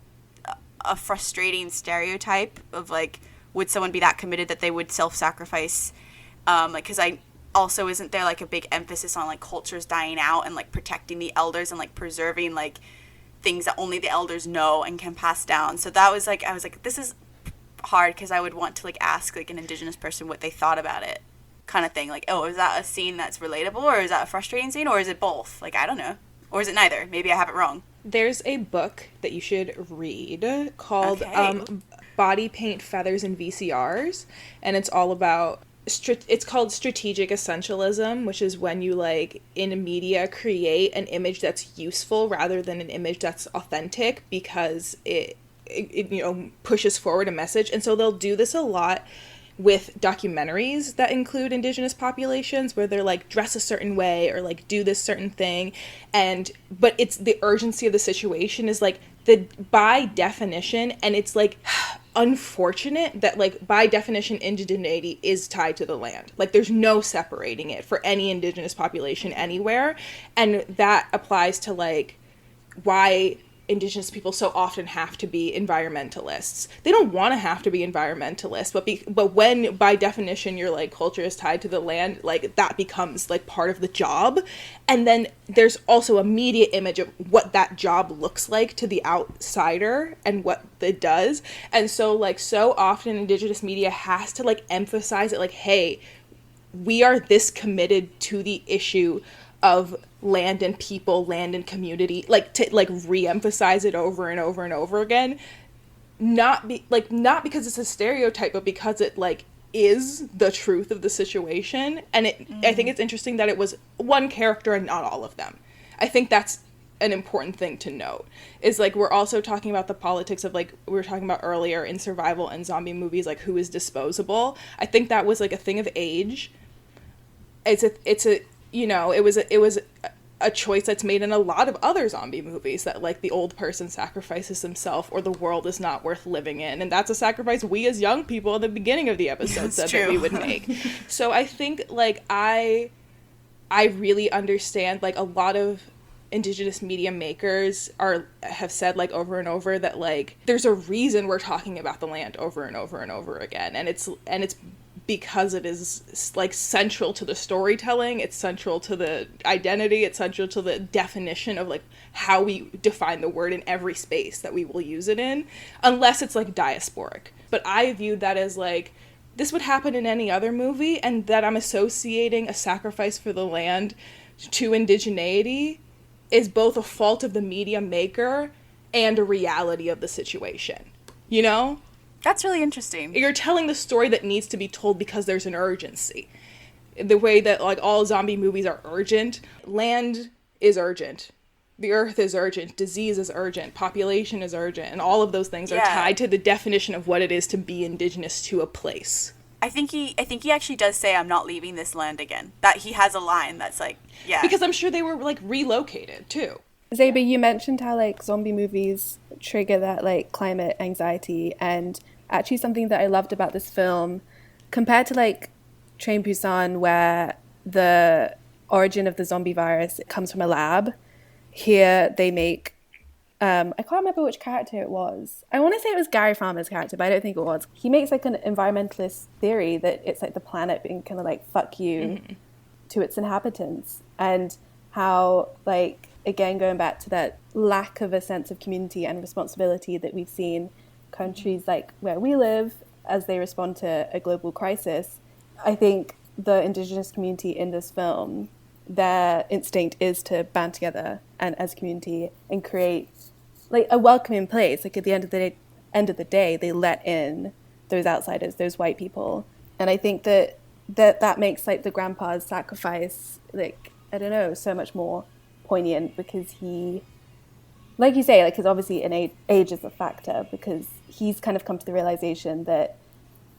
A: a frustrating stereotype of, like, would someone be that committed that they would self-sacrifice, like, because I also, isn't there, like, a big emphasis on, like, cultures dying out and, like, protecting the elders and, like, preserving, like, things that only the elders know and can pass down. So that was, like, I was like, this is hard, because I would want to, like, ask, like, an indigenous person what they thought about it, kind of thing. Like, oh, is that a scene that's relatable, or is that a frustrating scene, or is it both? Like, I don't know. Or is it neither? Maybe I have it wrong.
B: There's a book that you should read called Body Paint, Feathers, and VCRs, and it's all about it's called strategic essentialism, which is when you, like, in media create an image that's useful rather than an image that's authentic, because it you know, pushes forward a message. And so they'll do this a lot with documentaries that include indigenous populations, where they're like, dress a certain way or, like, do this certain thing, but it's the urgency of the situation is, like, by definition, and it's, like, unfortunate that, like, by definition, indigeneity is tied to the land. Like, there's no separating it for any indigenous population anywhere, and that applies to, like, why indigenous people so often have to be environmentalists. They don't want to have to be environmentalists, but when by definition your, like, culture is tied to the land, like, that becomes, like, part of the job. And then there's also a media image of what that job looks like to the outsider and what it does. And so, like, so often indigenous media has to, like, emphasize it, like, hey, we are this committed to the issue of land and people, land and community, like, to, like, re-emphasize it over and over and over again, not because it's a stereotype, but because it, like, is the truth of the situation. And I think it's interesting that it was one character and not all of them. I think that's an important thing to note. Is, like, we're also talking about the politics of, like, we were talking about earlier in survival and zombie movies, like, who is disposable. I think that was, like, a thing of age. It's a you know, it was a choice that's made in a lot of other zombie movies, that, like, the old person sacrifices himself or the world is not worth living in. And that's a sacrifice we as young people at the beginning of the episode said that we would make. So I think, like, I really understand, like, a lot of indigenous media makers have said, like, over and over that, like, there's a reason we're talking about the land over and over and over again. And it's because it is, like, central to the storytelling, it's central to the identity, it's central to the definition of, like, how we define the word in every space that we will use it in, unless it's, like, diasporic. But I viewed that as, like, this would happen in any other movie, and that I'm associating a sacrifice for the land to indigeneity is both a fault of the media maker and a reality of the situation. You know?
A: That's really interesting.
B: You're telling the story that needs to be told because there's an urgency. The way that, like, all zombie movies are urgent. Land is urgent. The earth is urgent. Disease is urgent. Population is urgent. And all of those things are tied to the definition of what it is to be indigenous to a place.
A: I think he actually does say, "I'm not leaving this land again." That he has a line that's like, yeah.
B: Because I'm sure they were, like, relocated, too.
D: Zeba, you mentioned how, like, zombie movies trigger that, like, climate anxiety, and actually something that I loved about this film, compared to, like, Train to Busan, where the origin of the zombie virus comes from a lab, here they make, I can't remember which character it was. I want to say it was Gary Farmer's character, but I don't think it was. He makes, like, an environmentalist theory that it's, like, the planet being kind of, like, fuck you to its inhabitants, and how, like, again, going back to that lack of a sense of community and responsibility that we've seen countries like where we live as they respond to a global crisis. I think the indigenous community in this film, their instinct is to band together and as a community and create, like, a welcoming place. Like, at the end of the day, they let in those outsiders, those white people. And I think that makes, like, the grandpa's sacrifice, like, I don't know, so much more poignant, because he, like you say, like, because obviously age is a factor, because he's kind of come to the realization that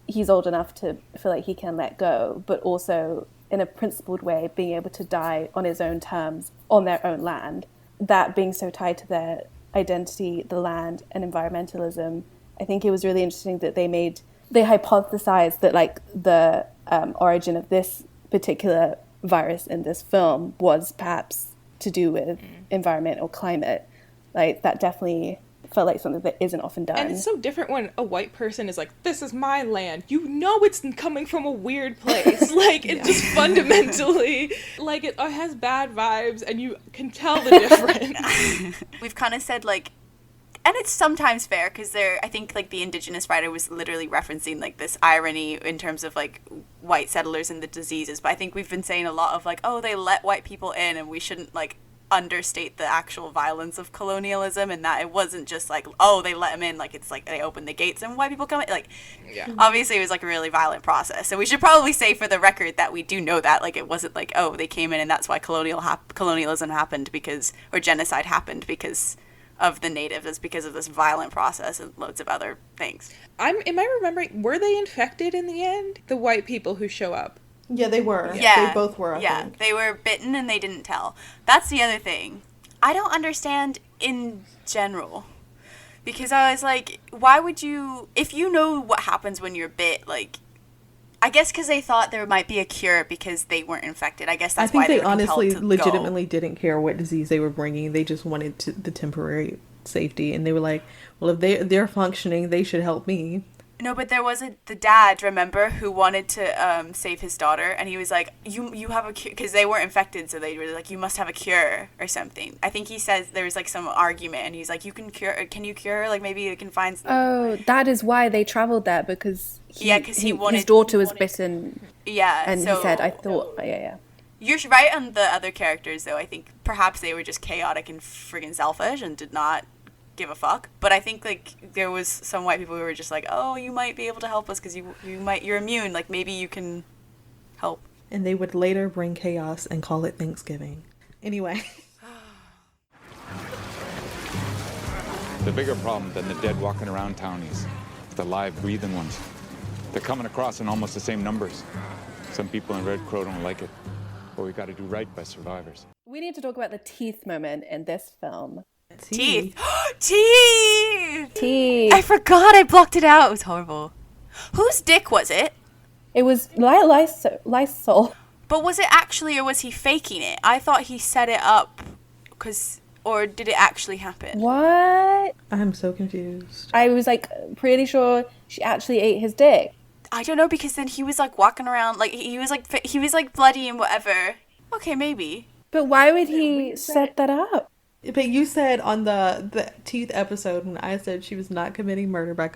D: he's old enough to feel like he can let go, but also in a principled way being able to die on his own terms on their own land. That being so tied to their identity, the land, and environmentalism, I think it was really interesting that they hypothesized that, like, the origin of this particular virus in this film was perhaps to do with environment or climate. Like, that definitely felt like something that isn't often done.
B: And it's so different when a white person is like, this is my land. You know it's coming from a weird place. Like, it just fundamentally, like, it has bad vibes, and you can tell the difference.
A: We've kind of said, like, and it's sometimes fair, because I think, like, the indigenous writer was literally referencing, like, this irony in terms of, like, white settlers and the diseases. But I think we've been saying a lot of, like, oh, they let white people in, and we shouldn't, like, understate the actual violence of colonialism, and that it wasn't just like, oh, they let them in, like, it's like they opened the gates and white people come in. Like, obviously it was, like, a really violent process. So we should probably say for the record that we do know that, like, it wasn't like, oh, they came in and that's why colonialism happened, or genocide happened because of the natives. It's because of this violent process and loads of other things.
B: Am I remembering, were they infected in the end? The white people who show up.
C: Yeah, they were.
A: Yeah.
C: They both were, I think.
A: They were bitten and they didn't tell. That's the other thing. I don't understand in general. Because I was like, why would you... If you know what happens when you're bit, like... I guess because they thought there might be a cure because they weren't infected. I guess that's why they were compelled to
C: honestly legitimately didn't care what disease they were bringing. They just wanted the temporary safety. And they were like, well, if they're functioning, they should help me.
A: No, but there was the dad, remember, who wanted to save his daughter, and he was like, you have a cure, because they weren't infected, so they were like, you must have a cure or something. I think he says there was, like, some argument, and he's like, can you cure, like, maybe you can find...
D: Oh, that is why they traveled there, because his daughter was bitten.
A: Yeah,
D: and he said, I thought, yeah.
A: You're right on the other characters, though. I think perhaps they were just chaotic and friggin' selfish and did not give a fuck. But I think, like, there was some white people who were just like, oh, you might be able to help us because you're immune, like, maybe you can help.
C: And they would later bring chaos and call it Thanksgiving. Anyway.
H: The bigger problem than the dead walking around townies. It's the live, breathing ones. They're coming across in almost the same numbers. Some people in Red Crow don't like it, but we got to do right by survivors.
D: We need to talk about the teeth moment in this film.
A: Teeth. Teeth!
D: Teeth.
A: I forgot I blocked it out. It was horrible. Whose dick was it?
D: It was Lysol.
A: But was it actually, or was he faking it? I thought he set it up, or did it actually happen?
D: What?
C: I'm so confused.
D: I was like pretty sure she actually ate his dick.
A: I don't know, because then he was like walking around, like he was like bloody and whatever. Okay, maybe.
D: But why would he set that up?
C: But you said on the teeth episode, when I said she was not committing murder by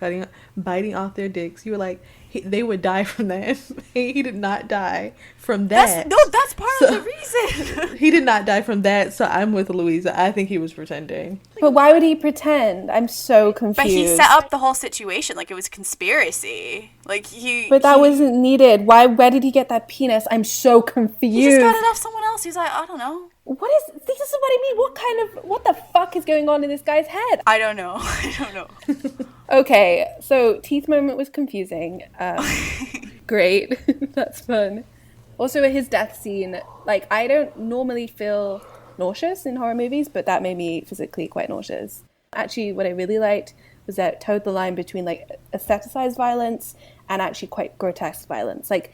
C: biting off their dicks, you were like, they would die from that. He did not die from that.
A: That's part of the reason.
C: He did not die from that, so I'm with Louisa. I think he was pretending.
D: But why would he pretend? I'm so confused.
A: But he set up the whole situation like it was a conspiracy. Like
D: that wasn't needed. Where did he get that penis? I'm so confused.
A: He just got it off someone else. He's like, I don't know.
D: This is what I mean. What the fuck is going on in this guy's head?
A: I don't know. I don't know.
D: Okay, so teeth moment was confusing. Great. That's fun. Also, his death scene, like, I don't normally feel nauseous in horror movies, but that made me physically quite nauseous. Actually, what I really liked was that it towed the line between, like, aestheticized violence and actually quite grotesque violence. Like,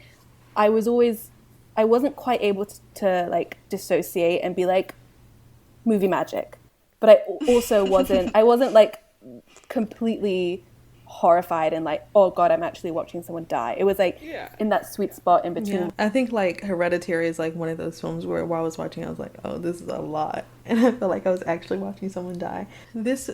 D: I wasn't quite able to like dissociate and be like movie magic, but I also wasn't like completely horrified and like, oh god, I'm actually watching someone die. It was like in that sweet spot in between.
C: Yeah. I think like Hereditary is like one of those films where while I was watching, I was like, oh, this is a lot, and I felt like I was actually watching someone die. This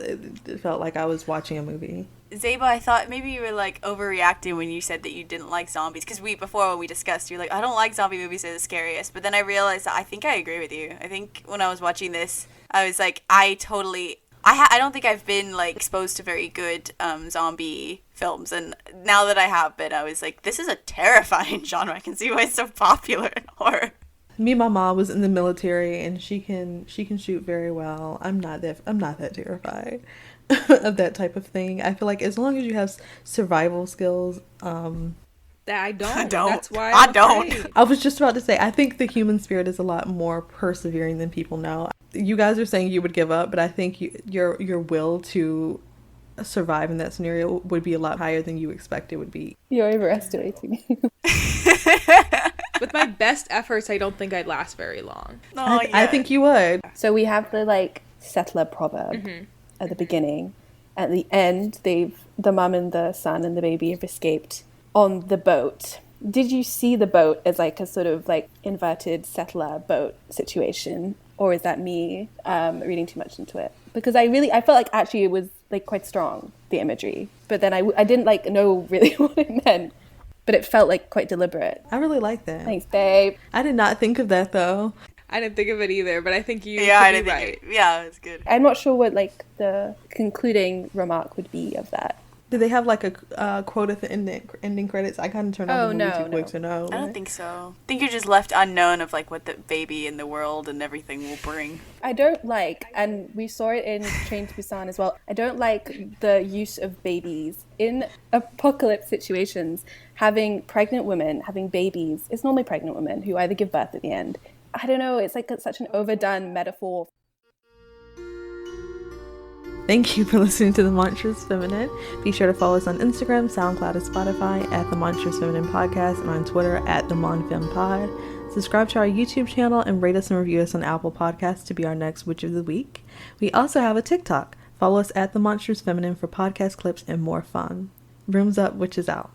C: felt like I was watching a movie.
A: Zeba, I thought maybe you were like overreacting when you said that you didn't like zombies, because before when we discussed, you're like, I don't like zombie movies, they're the scariest. But then I realized that I think I agree with you. I think when I was watching this, I was like, I don't think I've been like exposed to very good zombie films, and now that I have been, I was like, this is a terrifying genre. I can see why it's so popular in horror.
C: My mom was in the military, and she can shoot very well. I'm not that terrified of that type of thing. I feel like as long as you have survival skills,
B: that I don't.
A: That's
B: why
A: I don't.
C: I was just about to say, I think the human spirit is a lot more persevering than people know. You guys are saying you would give up, but I think your will to survive in that scenario would be a lot higher than you expect it would be.
D: You're overestimating me.
B: With my best efforts, I don't think I'd last very long.
C: I think you would.
D: So we have the like settler proverb at the beginning. At the end, the mum and the son and the baby have escaped on the boat. Did you see the boat as like a sort of like inverted settler boat situation, or is that me reading too much into it? Because I felt like actually it was like quite strong, the imagery, but then I didn't like know really what it meant, but it felt like quite deliberate.
C: I really like that.
D: Thanks, babe.
C: I did not think of that though.
B: I didn't think of it either, but I think you
A: I
B: could
A: didn't
B: be
A: think
B: right.
A: Yeah, it's good.
D: I'm not sure what like the concluding remark would be of that.
C: Did they have like a quote at the ending credits? I kind of turned on the movie too quick to know.
A: I don't think so. I think you're just left unknown of like what the baby in the world and everything will bring.
D: I don't like, and we saw it in Train to Busan as well, I don't like the use of babies. In apocalypse situations, having pregnant women, having babies, it's normally pregnant women who either give birth at the end. I don't know, it's like such an overdone metaphor.
C: Thank you for listening to The Monstrous Feminine. Be sure to follow us on Instagram, SoundCloud, and Spotify at The Monstrous Feminine Podcast, and on Twitter at The MonFemPod. Subscribe to our YouTube channel and rate us and review us on Apple Podcasts to be our next Witch of the Week. We also have a TikTok. Follow us at The Monstrous Feminine for podcast clips and more fun. Rooms up, witches out.